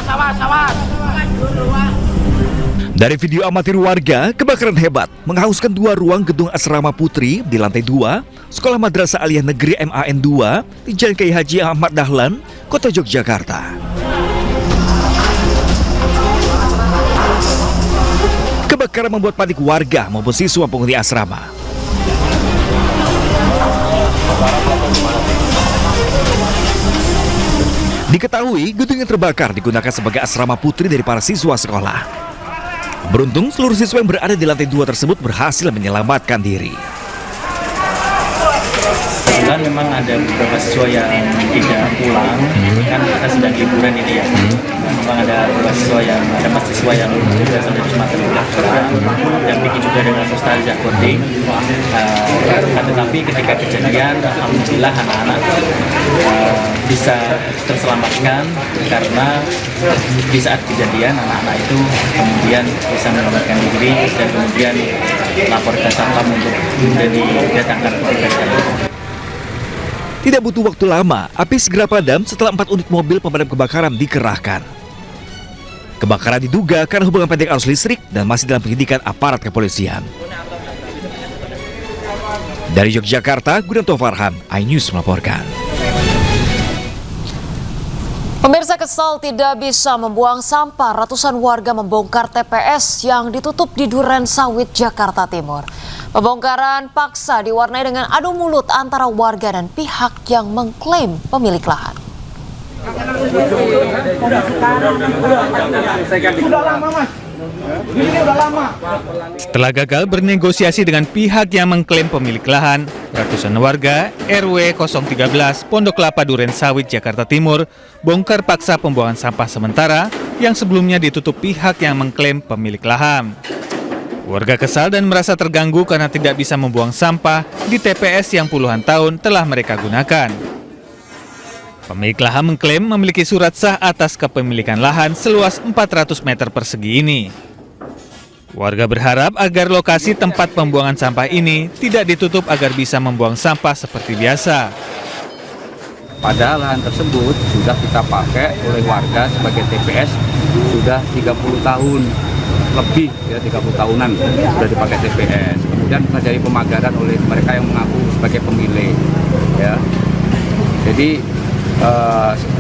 Awas. Dari video amatir warga, kebakaran hebat menghanguskan 2 ruang gedung Asrama Putri di lantai 2 Sekolah Madrasah Aliyah Negeri MAN 2 di Jalan Kiai Haji Ahmad Dahlan, Kota Yogyakarta. Kebakaran membuat panik warga maupun siswa penghuni asrama. Diketahui gedung yang terbakar digunakan sebagai asrama putri dari para siswa sekolah. Beruntung seluruh siswa yang berada di lantai 2 tersebut berhasil menyelamatkan diri. Kebetulan memang ada beberapa siswa yang tidak pulang, kan kita sedang liburan ini ya. Memang ada beberapa siswa yang berasal dari Sumatera Utara, yang bikin juga dengan Ustazah Koding. Tetapi ketika kejadian, alhamdulillah anak-anak bisa terselamatkan karena di saat kejadian anak-anak itu kemudian bisa menyelamatkan diri dan kemudian lapor ke Satpam untuk didatangkan petugas. Tidak butuh waktu lama, api segera padam setelah 4 unit mobil pemadam kebakaran dikerahkan. Kebakaran diduga karena hubungan pendek arus listrik dan masih dalam penyidikan aparat kepolisian. Dari Yogyakarta, Gudanto Farhan, iNews melaporkan. Pemirsa, kesal tidak bisa membuang sampah, ratusan warga membongkar TPS yang ditutup di Duren Sawit, Jakarta Timur. Pembongkaran paksa diwarnai dengan adu mulut antara warga dan pihak yang mengklaim pemilik lahan. Setelah gagal bernegosiasi dengan pihak yang mengklaim pemilik lahan, ratusan warga RW 013 Pondok Kelapa Duren Sawit, Jakarta Timur bongkar paksa pembuangan sampah sementara yang sebelumnya ditutup pihak yang mengklaim pemilik lahan. Warga kesal dan merasa terganggu karena tidak bisa membuang sampah di TPS yang puluhan tahun telah mereka gunakan. Pemilik lahan mengklaim memiliki surat sah atas kepemilikan lahan seluas 400 meter persegi ini. Warga berharap agar lokasi tempat pembuangan sampah ini tidak ditutup agar bisa membuang sampah seperti biasa. Padahal lahan tersebut sudah kita pakai oleh warga sebagai TPS sudah 30 tahun lebih, ya 30 tahunan sudah dipakai TPS. Kemudian terjadi pemagaran oleh mereka yang mengaku sebagai pemilik, ya. Jadi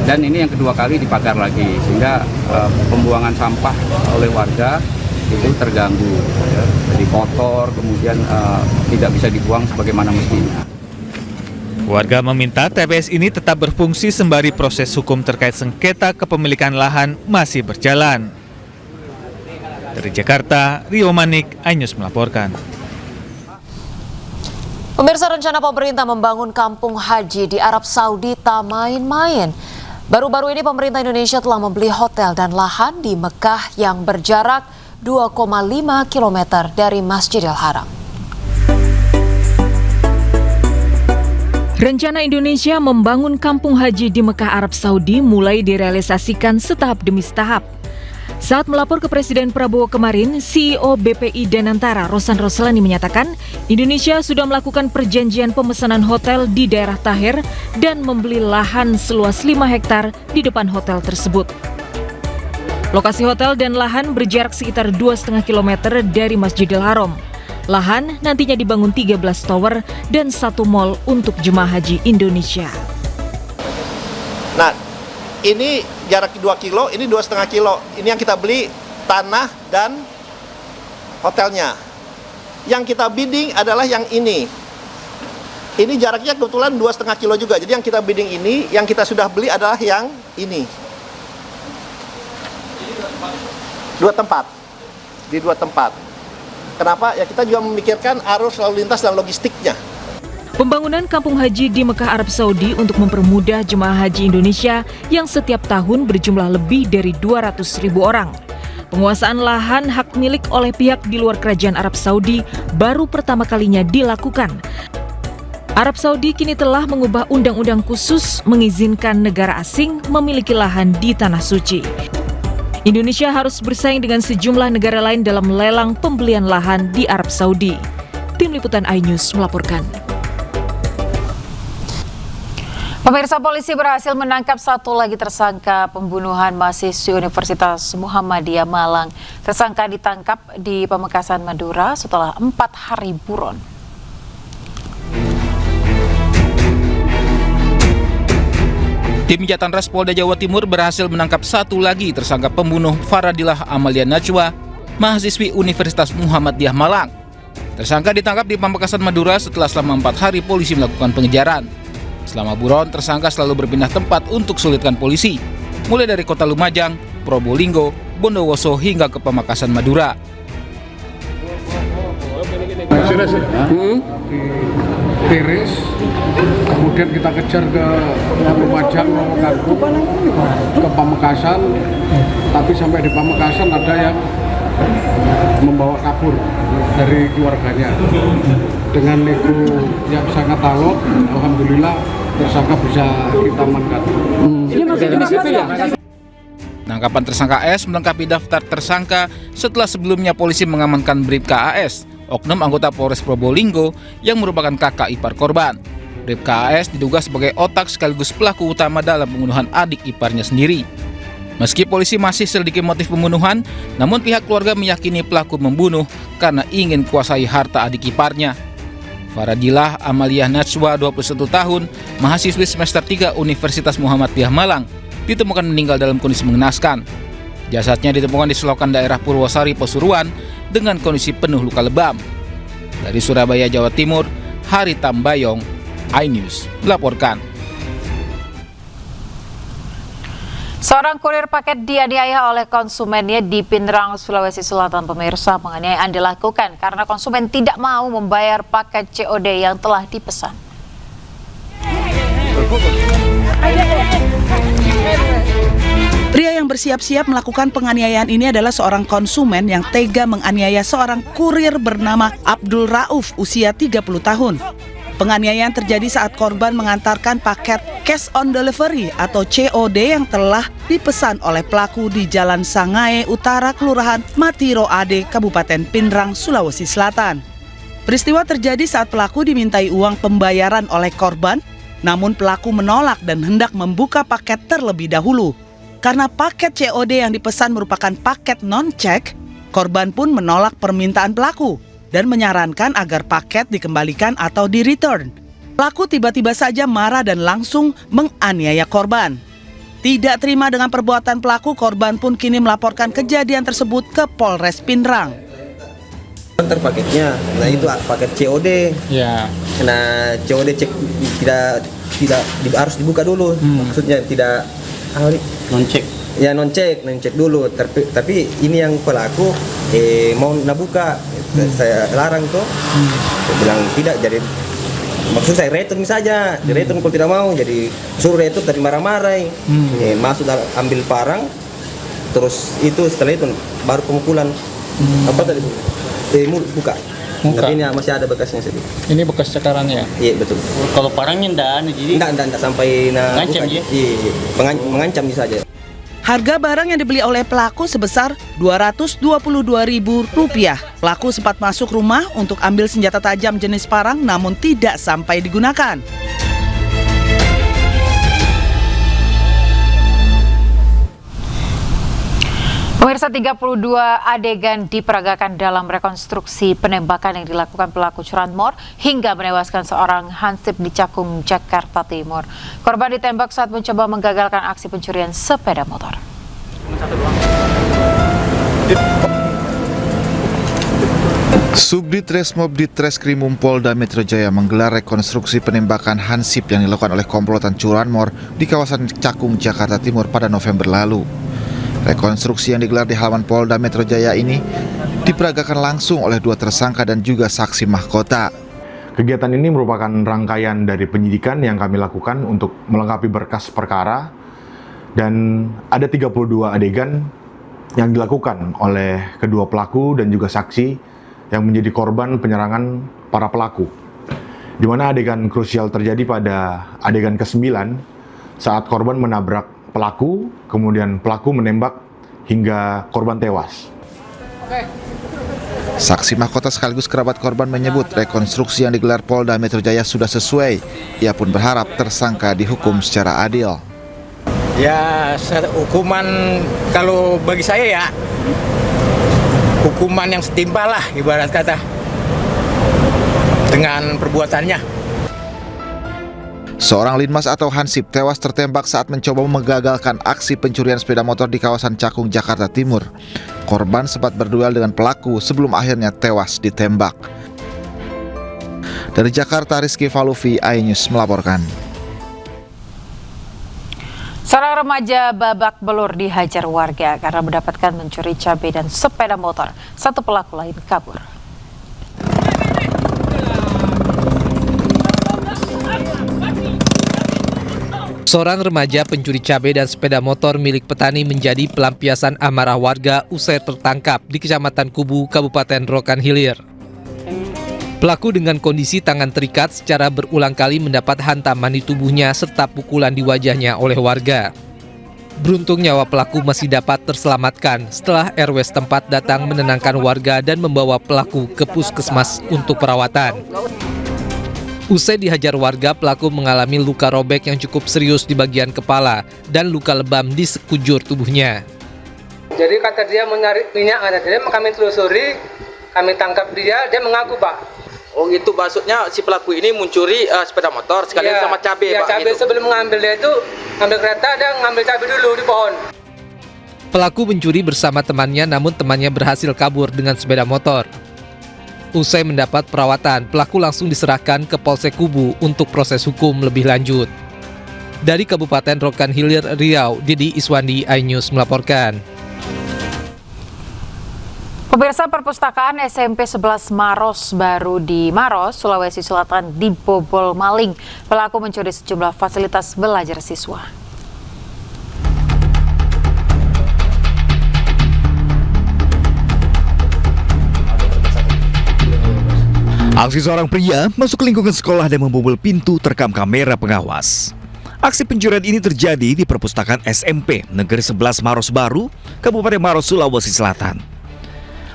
dan ini yang kedua kali dipagar lagi, sehingga pembuangan sampah oleh warga itu terganggu, ya. Jadi kotor, kemudian tidak bisa dibuang sebagaimana mestinya. Warga meminta TPS ini tetap berfungsi sembari proses hukum terkait sengketa kepemilikan lahan masih berjalan. Dari Jakarta, Rio Manik, iNews melaporkan. Pemirsa, rencana pemerintah membangun kampung haji di Arab Saudi tak main-main. Baru-baru ini pemerintah Indonesia telah membeli hotel dan lahan di Mekah yang berjarak 2,5 km dari Masjidil Haram. Rencana Indonesia membangun kampung haji di Mekah, Arab Saudi mulai direalisasikan setahap demi setahap. Saat melapor ke Presiden Prabowo kemarin, CEO BPI Danantara Rosan Roslani menyatakan Indonesia sudah melakukan perjanjian pemesanan hotel di daerah Taher dan membeli lahan seluas 5 hektar di depan hotel tersebut. Lokasi hotel dan lahan berjarak sekitar 2,5 km dari Masjidil Haram. Lahan nantinya dibangun 13 tower dan 1 mall untuk jemaah haji Indonesia. Nah, ini jarak 2 kilo, ini 2,5 kilo. Ini yang kita beli tanah dan hotelnya. Yang kita bidding adalah yang ini. Ini jaraknya kebetulan 2,5 kilo juga. Jadi yang kita bidding ini, yang kita sudah beli adalah yang ini. Di 2 tempat. Kenapa? Ya kita juga memikirkan arus lalu lintas dan logistiknya. Pembangunan kampung haji di Mekah, Arab Saudi untuk mempermudah jemaah haji Indonesia yang setiap tahun berjumlah lebih dari 200.000 orang. Penguasaan lahan hak milik oleh pihak di luar kerajaan Arab Saudi baru pertama kalinya dilakukan. Arab Saudi kini telah mengubah undang-undang khusus mengizinkan negara asing memiliki lahan di Tanah Suci. Indonesia harus bersaing dengan sejumlah negara lain dalam lelang pembelian lahan di Arab Saudi. Tim Liputan iNews melaporkan. Pemirsa, polisi berhasil menangkap satu lagi tersangka pembunuhan mahasiswi Universitas Muhammadiyah Malang. Tersangka ditangkap di Pamekasan, Madura setelah 4 hari buron. Tim Jatanras Polda Jawa Timur berhasil menangkap satu lagi tersangka pembunuh Faradilah Amalia Najwa, mahasiswi Universitas Muhammadiyah Malang. Tersangka ditangkap di Pamekasan, Madura setelah selama 4 hari polisi melakukan pengejaran. Selama buron, tersangka selalu berpindah tempat untuk sulitkan polisi, mulai dari kota Lumajang, Probolinggo, Bondowoso hingga ke Pamekasan, Madura. Tiris, kemudian kita kejar ke Lumajang, ke Pamekasan, tapi sampai di Pamekasan ada yang membawa kabur dari keluarganya. Dengan nego yang sangat alot, alhamdulillah tersangka bisa kita amankan. Penangkapan tersangka S melengkapi daftar tersangka setelah sebelumnya polisi mengamankan Bribka AS, oknum anggota Polres Probolinggo yang merupakan kakak ipar korban. Bribka AS diduga sebagai otak sekaligus pelaku utama dalam pembunuhan adik iparnya sendiri. Meski polisi masih selidiki motif pembunuhan, namun pihak keluarga meyakini pelaku membunuh karena ingin kuasai harta adik iparnya. Faradilah Amalia Najwa, 21 tahun, mahasiswi semester 3 Universitas Muhammadiyah Malang, ditemukan meninggal dalam kondisi mengenaskan. Jasadnya ditemukan di selokan daerah Purwosari, Pasuruan dengan kondisi penuh luka lebam. Dari Surabaya, Jawa Timur, Hari Tambayong, iNews melaporkan. Seorang kurir paket dianiaya oleh konsumennya di Pindrang, Sulawesi Selatan. Pemirsa, penganiayaan dilakukan karena konsumen tidak mau membayar paket COD yang telah dipesan. Pria yang bersiap-siap melakukan penganiayaan ini adalah seorang konsumen yang tega menganiaya seorang kurir bernama Abdul Rauf, usia 30 tahun. Penganiayaan terjadi saat korban mengantarkan paket cash on delivery atau COD yang telah dipesan oleh pelaku di Jalan Sangae Utara, Kelurahan Matiro Ade, Kabupaten Pinrang, Sulawesi Selatan. Peristiwa terjadi saat pelaku dimintai uang pembayaran oleh korban, namun pelaku menolak dan hendak membuka paket terlebih dahulu. Karena paket COD yang dipesan merupakan paket non-cek, korban pun menolak permintaan pelaku dan menyarankan agar paket dikembalikan atau di-return. Pelaku tiba-tiba saja marah dan langsung menganiaya korban. Tidak terima dengan perbuatan pelaku, korban pun kini melaporkan kejadian tersebut ke Polres Pinrang. Antar paketnya, nah itu paket COD. Ya. Nah COD cek tidak harus dibuka dulu, maksudnya tidak non cek. Ya non cek dulu. Tapi ini yang pelaku mau nabuka, saya larang tuh. Saya bilang tidak, jadi maksud saya return saja, di return kalau tidak mau, jadi suruh return tadi marah-marah. Masuk ambil barang, terus itu setelah itu baru pemukulan. Apa tadi? Buka. Tapi ini masih ada bekasnya sedikit. Ini bekas cakarannya? Iya betul. Kalau parangnya enggak sampai mengancam ya? Iya, mengancam saja. Harga barang yang dibeli oleh pelaku sebesar Rp222.000. Pelaku sempat masuk rumah untuk ambil senjata tajam jenis parang, namun tidak sampai digunakan. Pemirsa, 32 adegan diperagakan dalam rekonstruksi penembakan yang dilakukan pelaku curanmor hingga menewaskan seorang hansip di Cakung, Jakarta Timur. Korban ditembak saat mencoba menggagalkan aksi pencurian sepeda motor. Subdit Resmob Ditreskrimum Polda Metro Jaya menggelar rekonstruksi penembakan hansip yang dilakukan oleh komplotan curanmor di kawasan Cakung, Jakarta Timur pada November lalu. Rekonstruksi yang digelar di halaman Polda Metro Jaya ini diperagakan langsung oleh 2 tersangka dan juga saksi mahkota. Kegiatan ini merupakan rangkaian dari penyidikan yang kami lakukan untuk melengkapi berkas perkara, dan ada 32 adegan yang dilakukan oleh kedua pelaku dan juga saksi yang menjadi korban penyerangan para pelaku. Di mana adegan krusial terjadi pada adegan ke-9 saat korban menabrak pelaku, kemudian pelaku menembak hingga korban tewas. Saksi mahkota sekaligus kerabat korban menyebut rekonstruksi yang digelar Polda Metro Jaya sudah sesuai. Ia pun berharap tersangka dihukum secara adil. Ya, hukuman kalau bagi saya ya, hukuman yang setimpal lah ibarat kata dengan perbuatannya. Seorang linmas atau hansip tewas tertembak saat mencoba menggagalkan aksi pencurian sepeda motor di kawasan Cakung, Jakarta Timur. Korban sempat berduel dengan pelaku sebelum akhirnya tewas ditembak. Dari Jakarta, Rizky Falufi, iNews melaporkan. Seorang remaja babak belur dihajar warga karena mendapatkan mencuri cabai dan sepeda motor. Satu pelaku lain kabur. Seorang remaja pencuri cabai dan sepeda motor milik petani menjadi pelampiasan amarah warga usai tertangkap di Kecamatan Kubu, Kabupaten Rokan Hilir. Pelaku dengan kondisi tangan terikat secara berulang kali mendapat hantaman di tubuhnya serta pukulan di wajahnya oleh warga. Beruntung nyawa pelaku masih dapat terselamatkan setelah RW setempat datang menenangkan warga dan membawa pelaku ke puskesmas untuk perawatan. Usai dihajar warga, pelaku mengalami luka robek yang cukup serius di bagian kepala dan luka lebam di sekujur tubuhnya. Jadi kata dia mau nyari minyak, kata dia, kami telusuri, kami tangkap dia mengaku Pak. Oh gitu, maksudnya si pelaku ini mencuri sepeda motor sekalian sama cabai Pak. Cabai gitu. Sebelum mengambil dia itu, ngambil kereta, dia ngambil cabai dulu di pohon. Pelaku mencuri bersama temannya, namun temannya berhasil kabur dengan sepeda motor. Usai mendapat perawatan, pelaku langsung diserahkan ke Polsek Kubu untuk proses hukum lebih lanjut. Dari Kabupaten Rokan Hilir, Riau, Didi Iswandi, iNews melaporkan. Pemirsa, perpustakaan SMP 11 Maros baru di Maros, Sulawesi Selatan dibobol maling. Pelaku mencuri sejumlah fasilitas belajar siswa. Aksi seorang pria masuk ke lingkungan sekolah dan membobol pintu terekam kamera pengawas. Aksi pencurian ini terjadi di perpustakaan SMP Negeri 11 Maros Baru, Kabupaten Maros, Sulawesi Selatan.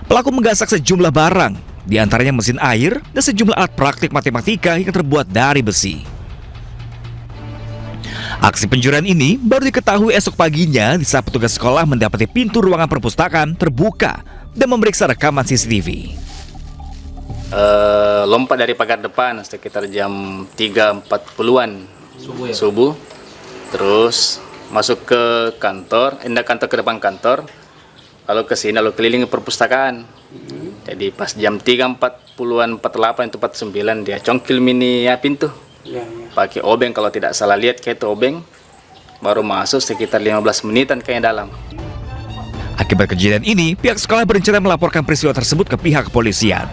Pelaku menggasak sejumlah barang, di antaranya mesin air dan sejumlah alat praktik matematika yang terbuat dari besi. Aksi pencurian ini baru diketahui esok paginya di saat petugas sekolah mendapati pintu ruangan perpustakaan terbuka dan memeriksa rekaman CCTV. Lompat dari pagar depan sekitar jam 3.40-an subuh. Terus masuk ke kantor, kantor ke depan kantor, lalu ke sini, lalu keliling perpustakaan. Jadi pas jam 3.40-an, 48 itu 49 dia congkil mini pintu. Pakai obeng, kalau tidak salah lihat kayak itu obeng. Baru masuk sekitar 15 menitan kayaknya dalam. Akibat kejadian ini, pihak sekolah berencana melaporkan peristiwa tersebut ke pihak kepolisian.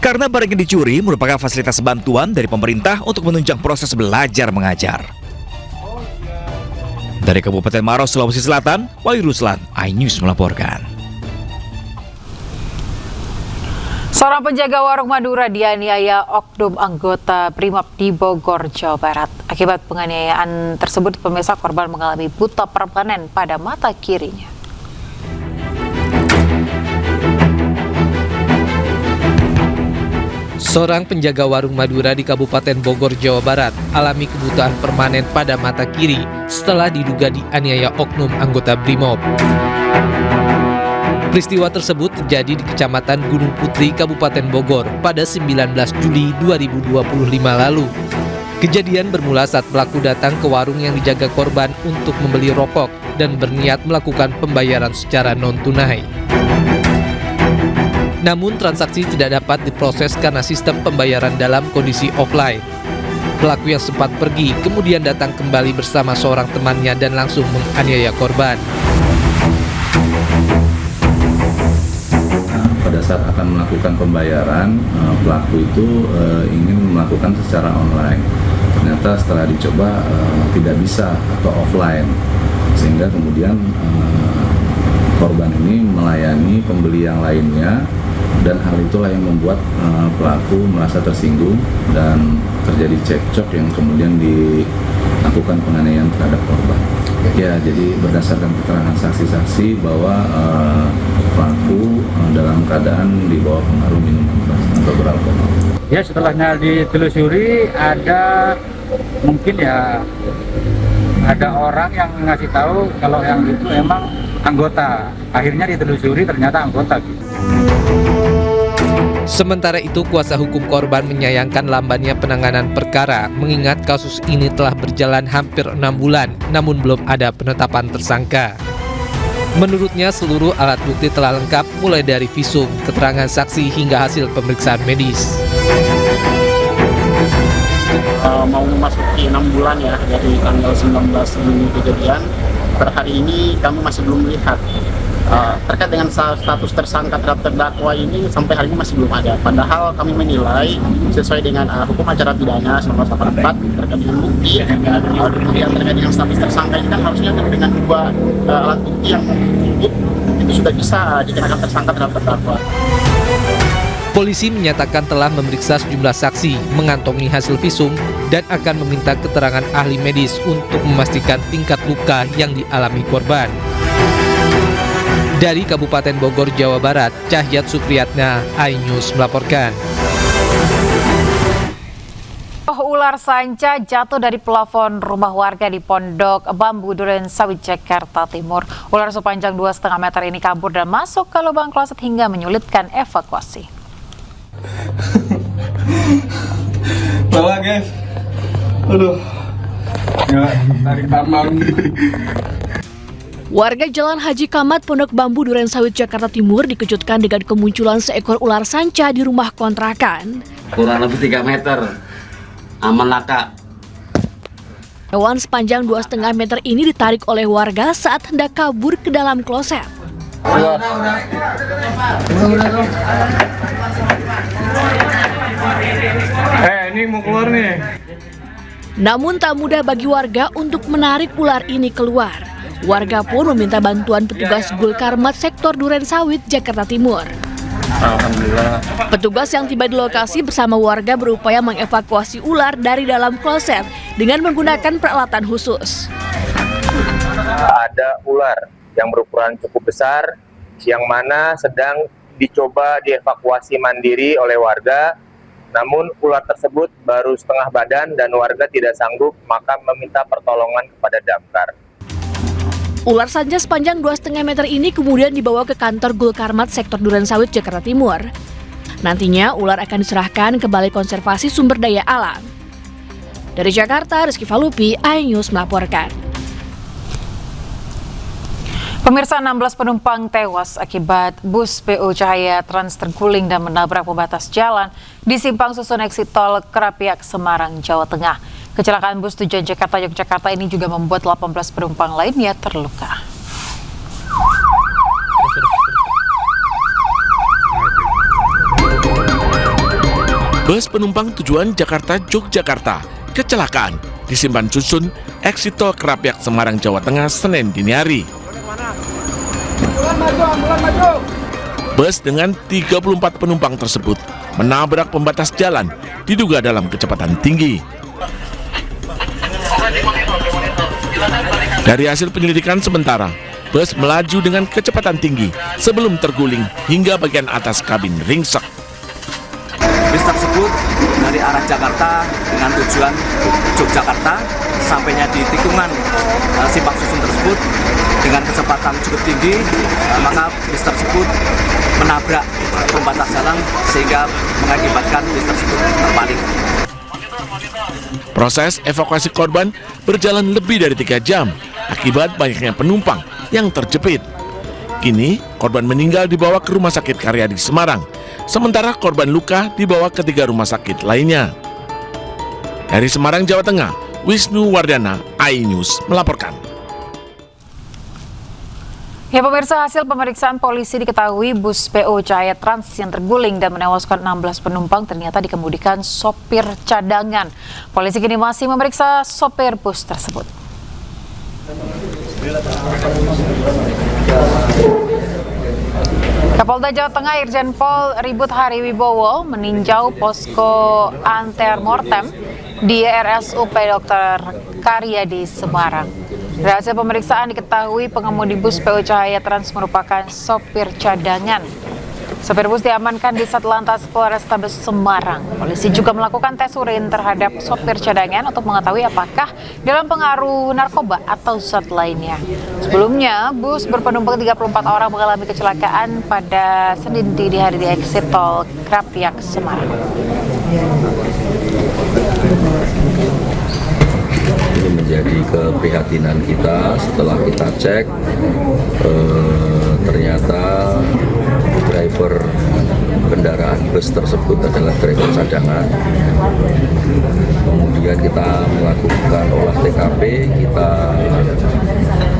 Karena barang yang dicuri merupakan fasilitas bantuan dari pemerintah untuk menunjang proses belajar mengajar. Dari Kabupaten Maros, Sulawesi Selatan, Wahyu Ruslan, iNews melaporkan. Seorang penjaga warung Madura dianiaya oknum anggota Brimob di Bogor, Jawa Barat. Akibat penganiayaan tersebut, pemirsa, korban mengalami buta permanen pada mata kirinya. Seorang penjaga warung Madura di Kabupaten Bogor, Jawa Barat alami kebutaan permanen pada mata kiri setelah diduga dianiaya oknum anggota Brimob. Peristiwa tersebut terjadi di Kecamatan Gunung Putri, Kabupaten Bogor pada 19 Juli 2025 lalu. Kejadian bermula saat pelaku datang ke warung yang dijaga korban untuk membeli rokok dan berniat melakukan pembayaran secara non-tunai. Namun transaksi tidak dapat diproses karena sistem pembayaran dalam kondisi offline. Pelaku yang sempat pergi kemudian datang kembali bersama seorang temannya dan langsung menganiaya korban. Pada saat akan melakukan pembayaran, pelaku itu ingin melakukan secara online. Ternyata setelah dicoba tidak bisa atau offline, sehingga kemudian korban ini melayani pembeli yang lainnya, dan hal itulah yang membuat pelaku merasa tersinggung dan terjadi cekcok yang kemudian dilakukan penganiayaan terhadap korban. Ya, jadi berdasarkan keterangan saksi-saksi bahwa pelaku dalam keadaan di bawah pengaruh minuman keras atau beralkohol. Ya, setelahnya ditelusuri ada mungkin ya ada orang yang ngasih tahu kalau yang itu emang anggota. Akhirnya ditelusuri ternyata anggota gitu. Sementara itu, kuasa hukum korban menyayangkan lambannya penanganan perkara mengingat kasus ini telah berjalan hampir 6 bulan namun belum ada penetapan tersangka. Menurutnya, seluruh alat bukti telah lengkap mulai dari visum, keterangan saksi hingga hasil pemeriksaan medis. Mau memasuki 6 bulan ya dari tanggal 19 Juni kejadian, per hari ini kami masih belum melihat terkait dengan status tersangka terhadap terdakwa ini sampai hari ini masih belum ada. Padahal kami menilai sesuai dengan hukum acara pidana 1984 terkait dengan bukti, kemudian terkait dengan status tersangka ini kan harusnya dengan dua alat bukti yang cukup itu sudah bisa dikenakan tersangka terhadap terdakwa. Polisi menyatakan telah memeriksa sejumlah saksi, mengantongi hasil visum, dan akan meminta keterangan ahli medis untuk memastikan tingkat luka yang dialami korban. Dari Kabupaten Bogor, Jawa Barat, Cahyat Supriyatna, iNews melaporkan. Ular sanca jatuh dari plafon rumah warga di Pondok Bambu, Duren Sawit, Jakarta Timur. Ular sepanjang 2,5 meter ini kabur dan masuk ke lubang kloset hingga menyulitkan evakuasi. Malah guys, aduh, ya tarik taman. Warga Jalan Haji Kamat, Pondok Bambu, Duren Sawit, Jakarta Timur dikejutkan dengan kemunculan seekor ular sanca di rumah kontrakan. Kurang lebih 3 meter, aman laka. Hewan sepanjang 2,5 meter ini ditarik oleh warga saat hendak kabur ke dalam kloset. Ini mau keluar nih. Namun tak mudah bagi warga untuk menarik ular ini keluar. Warga pun meminta bantuan petugas Gul Karmat Sektor Duren Sawit, Jakarta Timur. Alhamdulillah. Petugas yang tiba di lokasi bersama warga berupaya mengevakuasi ular dari dalam kloset dengan menggunakan peralatan khusus. Ada ular yang berukuran cukup besar yang mana sedang dicoba dievakuasi mandiri oleh warga, namun ular tersebut baru setengah badan dan warga tidak sanggup, maka meminta pertolongan kepada damkar. Ular sanca sepanjang 2,5 meter ini kemudian dibawa ke kantor Gulkarmat Sektor Durensawit, Jakarta Timur. Nantinya ular akan diserahkan ke Balai Konservasi Sumber Daya Alam. Dari Jakarta, Rizky Falupi, iNews melaporkan. Pemirsa, 16 penumpang tewas akibat bus PO Cahaya Trans terguling dan menabrak pembatas jalan di Simpang Susun Exit Tol Krapiak, Semarang, Jawa Tengah. Kecelakaan bus tujuan Jakarta-Yogyakarta ini juga membuat 18 penumpang lainnya terluka. Bus penumpang tujuan Jakarta-Yogyakarta kecelakaan di Simpang Susun Exit Tol Krapiak, Semarang, Jawa Tengah, Senin dini hari. Bus dengan 34 penumpang tersebut menabrak pembatas jalan diduga dalam kecepatan tinggi. Dari hasil penyelidikan sementara, bus melaju dengan kecepatan tinggi sebelum terguling hingga bagian atas kabin ringsek. Bus tersebut dari arah Jakarta dengan tujuan Yogyakarta, sampainya di tikungan Simpang Susun tersebut dengan kecepatan cukup tinggi, maka bus tersebut menabrak pembatas jalan sehingga mengakibatkan bus tersebut terbalik. Proses evakuasi korban berjalan lebih dari 3 jam akibat banyaknya penumpang yang terjepit. Kini, korban meninggal dibawa ke Rumah Sakit Karyadi Semarang, sementara korban luka dibawa ke 3 rumah sakit lainnya. Dari Semarang, Jawa Tengah, Wisnu Wardana, iNews melaporkan. Ya pemirsa, hasil pemeriksaan polisi diketahui bus PO Cahaya Trans yang terguling dan menewaskan 16 penumpang ternyata dikemudikan sopir cadangan. Polisi kini masih memeriksa sopir bus tersebut. Kapolda Jawa Tengah Irjen Pol Ribut Hariwibowo meninjau posko antemortem di RSUP Dr. Karyadi Semarang. Dari hasil pemeriksaan diketahui pengemudi bus PO Cahaya Trans merupakan sopir cadangan. Sopir bus diamankan di Satlantas Polrestabes Semarang. Polisi juga melakukan tes urin terhadap sopir cadangan untuk mengetahui apakah dalam pengaruh narkoba atau zat lainnya. Sebelumnya, bus berpenumpang 34 orang mengalami kecelakaan pada Senin dini hari di exit tol Krapiak, Semarang. Ini menjadi keprihatinan kita setelah kita cek ternyata driver kendaraan bus tersebut adalah driver cadangan. Kemudian kita melakukan olah TKP, kita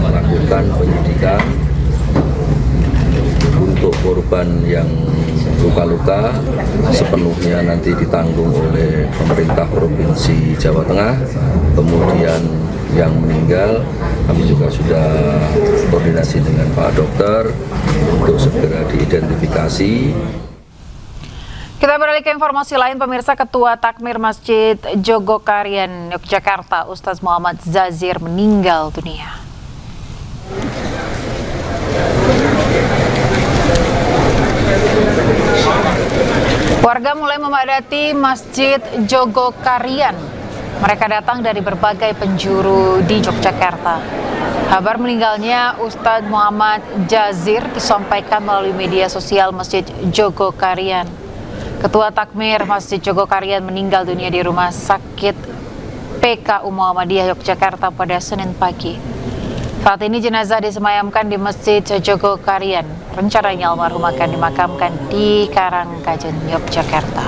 melakukan penyidikan untuk korban yang luka-luka sepenuhnya nanti ditanggung oleh pemerintah Provinsi Jawa Tengah. Kemudian yang meninggal kami juga sudah koordinasi dengan Pak Dokter untuk segera diidentifikasi. Kita beralih ke informasi lain, pemirsa. Ketua Takmir Masjid Jogokarian, Yogyakarta, Ustadz Muhammad Zazir meninggal dunia. Warga mulai memadati Masjid Jogokarian. Mereka datang dari berbagai penjuru di Yogyakarta. Kabar meninggalnya Ustadz Muhammad Zazir disampaikan melalui media sosial Masjid Jogokarian. Ketua Takmir Masjid Jogokarian meninggal dunia di Rumah Sakit PKU Muhammadiyah Yogyakarta pada Senin pagi. Saat ini jenazah disemayamkan di Masjid Jogokarian. Rencananya almarhum akan dimakamkan di Karangkajen, Yogyakarta.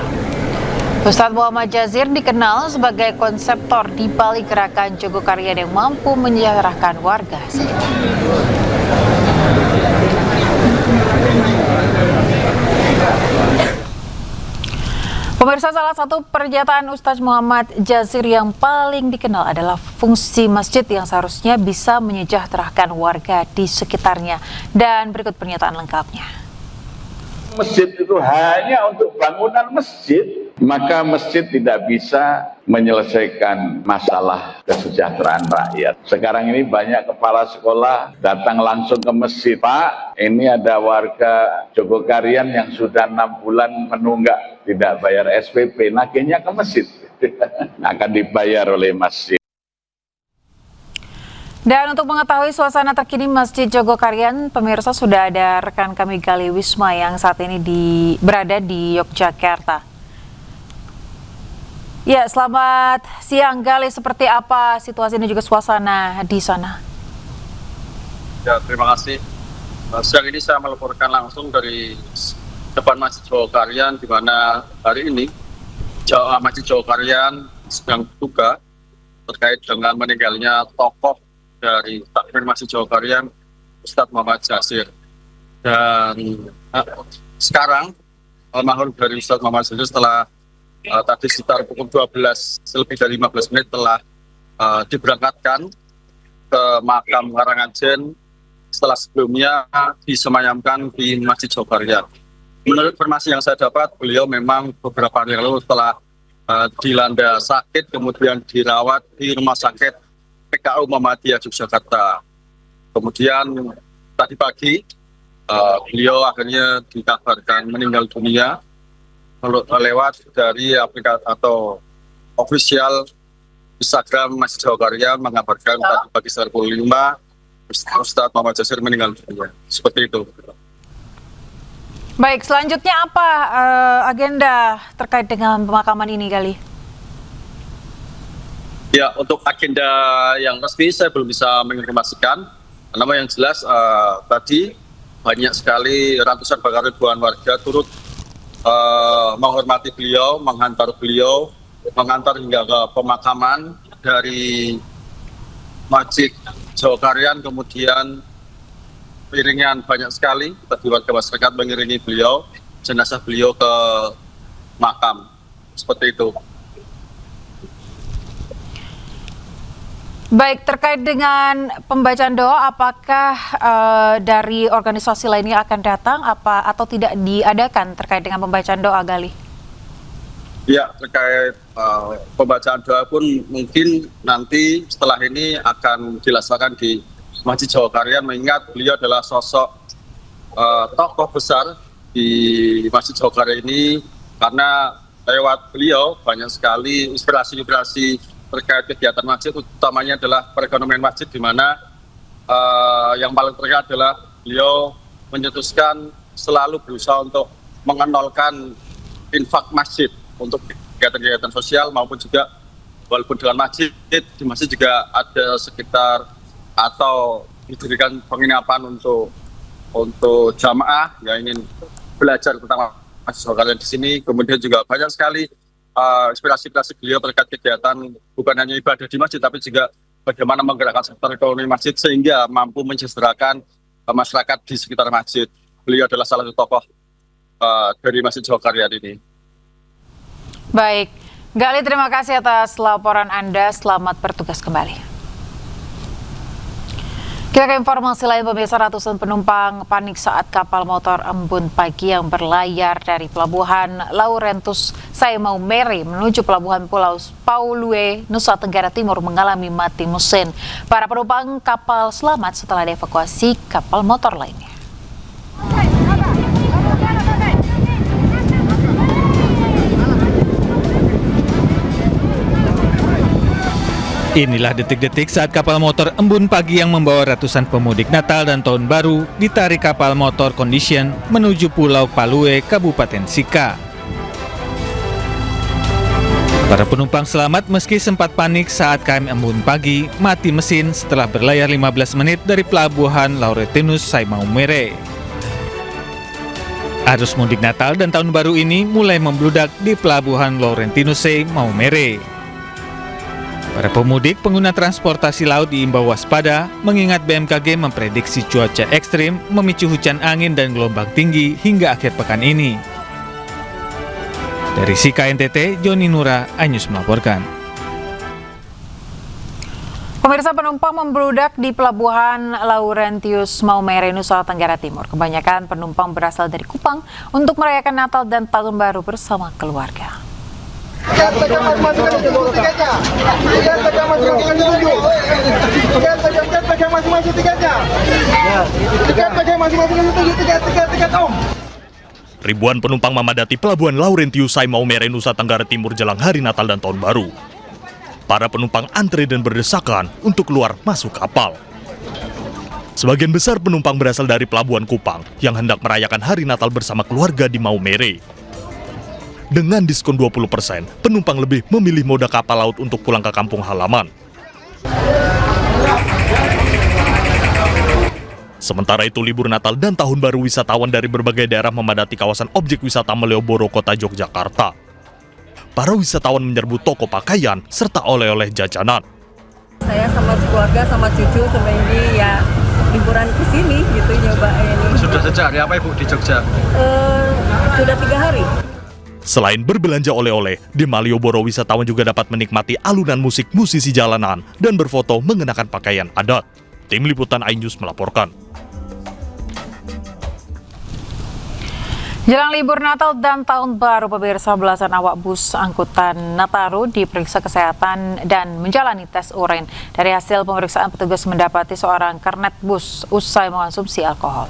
Ustadz Muhammad Zazir dikenal sebagai konseptor di balik gerakan Jogokarian yang mampu menyejahterakan warga sekitar. Pemirsa, salah satu pernyataan Ustadz Muhammad Zazir yang paling dikenal adalah fungsi masjid yang seharusnya bisa menyejahterakan warga di sekitarnya. Dan berikut pernyataan lengkapnya. masjid itu hanya untuk bangunan masjid, maka masjid tidak bisa menyelesaikan masalah kesejahteraan rakyat. Sekarang ini banyak kepala sekolah datang langsung ke masjid. Pak, ini ada warga Jogokarian yang sudah 6 bulan menunggak tidak bayar SPP, nagihnya ke masjid. Akan dibayar oleh masjid. Dan untuk mengetahui suasana terkini Masjid Jogokarian, pemirsa, sudah ada rekan kami Gali Wisma yang saat ini berada di Yogyakarta. Ya, selamat siang Gali, seperti apa situasi dan juga suasana di sana? Ya, terima kasih. Siang ini saya melaporkan langsung dari depan Masjid Jogokarian, di mana hari ini Masjid Jogokarian sedang berduka terkait dengan meninggalnya tokoh dari takmir Masjid Jogokarian, Ustadz Muhammad Jasir. Dan sekarang almarhum dari Ustadz Muhammad Jasir setelah tadi sekitar pukul 12 lebih dari 15 menit telah diberangkatkan ke makam Karangajen setelah sebelumnya disemayamkan di Masjid Jogokarian. Menurut informasi yang saya dapat, beliau memang beberapa hari lalu telah dilanda sakit, kemudian dirawat di rumah sakit PKU Muhammadiyah Yogyakarta. Kemudian tadi pagi beliau akhirnya dikabarkan meninggal dunia lewat dari aplikasi atau official Instagram Masjid Jogokarian mengabarkan tadi pagi sekitar pukul 5 Ustadz Muhammad Jasir meninggal dunia. Seperti itu. Baik, selanjutnya apa agenda terkait dengan pemakaman ini, Gali? Ya, untuk agenda yang resmi saya belum bisa menginformasikan. Namun yang jelas tadi banyak sekali ratusan bahkan ribuan warga turut menghormati beliau, mengantar beliau, mengantar hingga ke pemakaman dari Masjid Jogokarian. Kemudian iringan banyak sekali bagi warga masyarakat mengiringi beliau, jenazah beliau ke makam. Seperti itu. Baik, terkait dengan pembacaan doa, apakah dari organisasi lainnya akan datang atau tidak diadakan terkait dengan pembacaan doa, Gali? Ya, terkait pembacaan doa pun mungkin nanti setelah ini akan dilaksanakan di Masjid Jogokarian, mengingat beliau adalah sosok tokoh besar di Masjid Jogokarian ini, karena lewat beliau banyak sekali inspirasi-inspirasi terkait kegiatan masjid, utamanya adalah perekonomian masjid, di mana yang paling terlihat adalah beliau menyetuskan selalu berusaha untuk mengenolkan infak masjid untuk kegiatan-kegiatan sosial, maupun juga walaupun dengan masjid, di masjid juga ada sekitar atau didirikan penginapan untuk jamaah yang ingin belajar tentang Masjid Jogokarian di sini. Kemudian juga banyak sekali inspirasi-inspirasi beliau terkait kegiatan bukan hanya ibadah di masjid, tapi juga bagaimana menggerakkan sektor ekonomi masjid sehingga mampu mensejahterakan masyarakat di sekitar masjid. Beliau adalah salah satu tokoh dari Masjid Jogokarian ini. Baik, Gali, terima kasih atas laporan Anda. Selamat bertugas kembali. Kita ke informasi lain, pemirsa. Ratusan penumpang panik saat kapal motor Embun Pagi yang berlayar dari Pelabuhan Laurentus Sai Maumere menuju Pelabuhan Pulau Paulue, Nusa Tenggara Timur mengalami mati mesin. Para penumpang kapal selamat setelah dievakuasi kapal motor lainnya. Inilah detik-detik saat kapal motor Embun Pagi yang membawa ratusan pemudik Natal dan Tahun Baru ditarik kapal motor Condition menuju Pulau Palue, Kabupaten Sika. Para penumpang selamat meski sempat panik saat KM Embun Pagi mati mesin setelah berlayar 15 menit dari Pelabuhan Laurentinus Sai Maumere. Arus mudik Natal dan Tahun Baru ini mulai membludak di Pelabuhan Laurentinus Sai Maumere. Para pemudik pengguna transportasi laut diimbau waspada mengingat BMKG memprediksi cuaca ekstrim memicu hujan angin dan gelombang tinggi hingga akhir pekan ini. Dari Sika NTT, Joni Nura, iNews melaporkan. Pemirsa, penumpang membludak di Pelabuhan Laurentius Maumere, Nusa Tenggara Timur. Kebanyakan penumpang berasal dari Kupang untuk merayakan Natal dan Tahun Baru bersama keluarga. Ribuan penumpang memadati Pelabuhan Laurentius Maumere, Nusa Tenggara Timur jelang Hari Natal dan Tahun Baru. Para penumpang antre dan berdesakan untuk keluar masuk kapal. Sebagian besar penumpang berasal dari Pelabuhan Kupang yang hendak merayakan Hari Natal bersama keluarga di Maumere. Dengan diskon 20%, penumpang lebih memilih moda kapal laut untuk pulang ke kampung halaman. Sementara itu, libur Natal dan Tahun Baru wisatawan dari berbagai daerah memadati kawasan objek wisata Malioboro, Kota Yogyakarta. Para wisatawan menyerbu toko pakaian serta oleh-oleh jajanan. Saya sama keluarga, sama cucu, sama ini ya liburan ke sini gitu, nyoba ini. Sudah sejak hari apa Ibu di Jogja? Sudah 3 hari. Selain berbelanja oleh-oleh, di Malioboro wisatawan juga dapat menikmati alunan musik musisi jalanan dan berfoto mengenakan pakaian adat. Tim Liputan iNews melaporkan. Jelang libur Natal dan Tahun Baru, pemirsa, belasan awak bus angkutan Nataru diperiksa kesehatan dan menjalani tes urin. Dari hasil pemeriksaan, petugas mendapati seorang kernet bus usai mengonsumsi alkohol.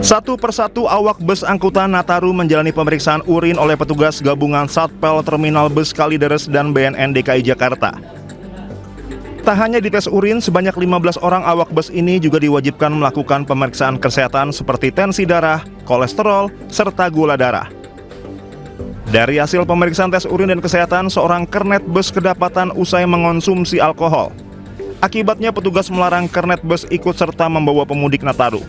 Satu persatu awak bus angkutan Nataru menjalani pemeriksaan urin oleh petugas gabungan Satpel Terminal Bus Kalideres dan BNN DKI Jakarta. Tak hanya dites urin, sebanyak 15 orang awak bus ini juga diwajibkan melakukan pemeriksaan kesehatan seperti tensi darah, kolesterol, serta gula darah. Dari hasil pemeriksaan tes urin dan kesehatan, seorang kernet bus kedapatan usai mengonsumsi alkohol. Akibatnya petugas melarang kernet bus ikut serta membawa pemudik Nataru.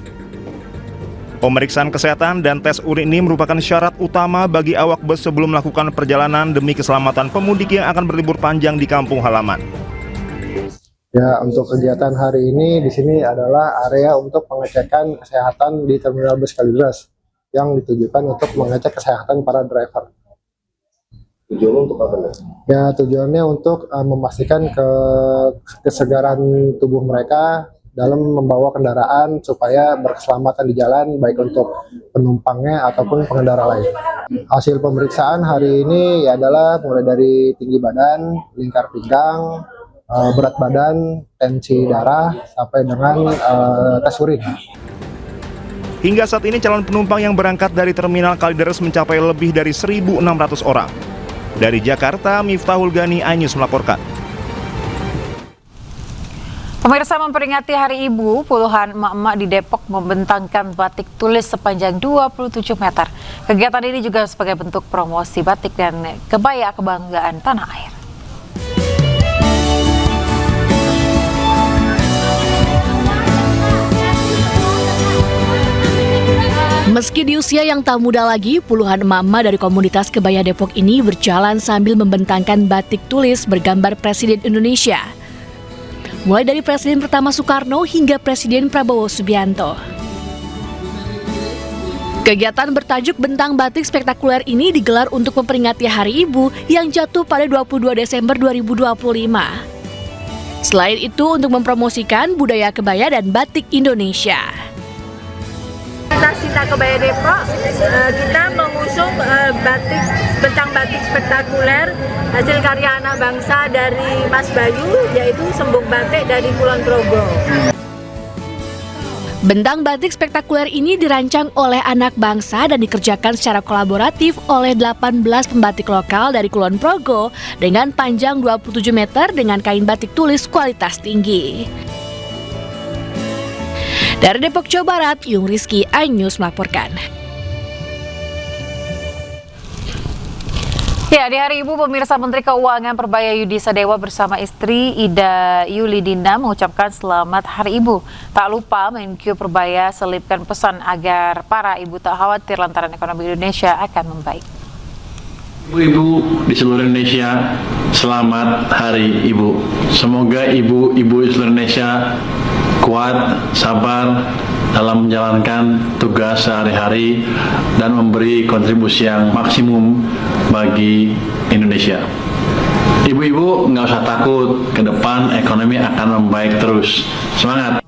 Pemeriksaan kesehatan dan tes urin ini merupakan syarat utama bagi awak bus sebelum melakukan perjalanan demi keselamatan pemudik yang akan berlibur panjang di kampung halaman. Ya, untuk kegiatan hari ini di sini adalah area untuk pengecekan kesehatan di Terminal Bus Kalideres yang ditujukan untuk mengecek kesehatan para driver. Tujuannya untuk apa? Ya, tujuannya untuk memastikan kesegaran tubuh mereka dalam membawa kendaraan supaya berkeselamatan di jalan, baik untuk penumpangnya ataupun pengendara lain. Hasil pemeriksaan hari ini adalah mulai dari tinggi badan, lingkar pinggang, berat badan, tensi darah, sampai dengan tes urin. Hingga saat ini calon penumpang yang berangkat dari Terminal Kalideres mencapai lebih dari 1.600 orang. Dari Jakarta, Miftahul Gani, iNews melaporkan. Pemirsa, memperingati Hari Ibu, puluhan emak-emak di Depok membentangkan batik tulis sepanjang 27 meter. Kegiatan ini juga sebagai bentuk promosi batik dan kebaya kebanggaan tanah air. Meski di usia yang tak muda lagi, puluhan emak-emak dari komunitas kebaya Depok ini berjalan sambil membentangkan batik tulis bergambar Presiden Indonesia. Mulai dari Presiden pertama Soekarno hingga Presiden Prabowo Subianto. Kegiatan bertajuk Bentang Batik Spektakuler ini digelar untuk memperingati Hari Ibu yang jatuh pada 22 Desember 2025. Selain itu, untuk mempromosikan budaya kebaya dan batik Indonesia. Cinta Kebaya Depok, kita mengusung bentang batik spektakuler hasil karya anak bangsa dari Mas Bayu, yaitu Sembung Batik dari Kulon Progo. Bentang batik spektakuler ini dirancang oleh anak bangsa dan dikerjakan secara kolaboratif oleh 18 pembatik lokal dari Kulon Progo dengan panjang 27 meter dengan kain batik tulis kualitas tinggi. Dari Depok, Jawa Barat, Yung Rizky, iNews melaporkan. Ya, di Hari Ibu, pemirsa, Menteri Keuangan Perbaya Yudi Sadewa bersama istri Ida Yulidina mengucapkan selamat Hari Ibu. Tak lupa Menkyu Perbaya selipkan pesan agar para ibu tak khawatir lantaran ekonomi Indonesia akan membaik. Ibu-ibu di seluruh Indonesia, selamat Hari Ibu. Semoga ibu-ibu di seluruh Indonesia kuat, sabar, dalam menjalankan tugas sehari-hari dan memberi kontribusi yang maksimum bagi Indonesia. Ibu-ibu nggak usah takut, ke depan ekonomi akan membaik terus. Semangat!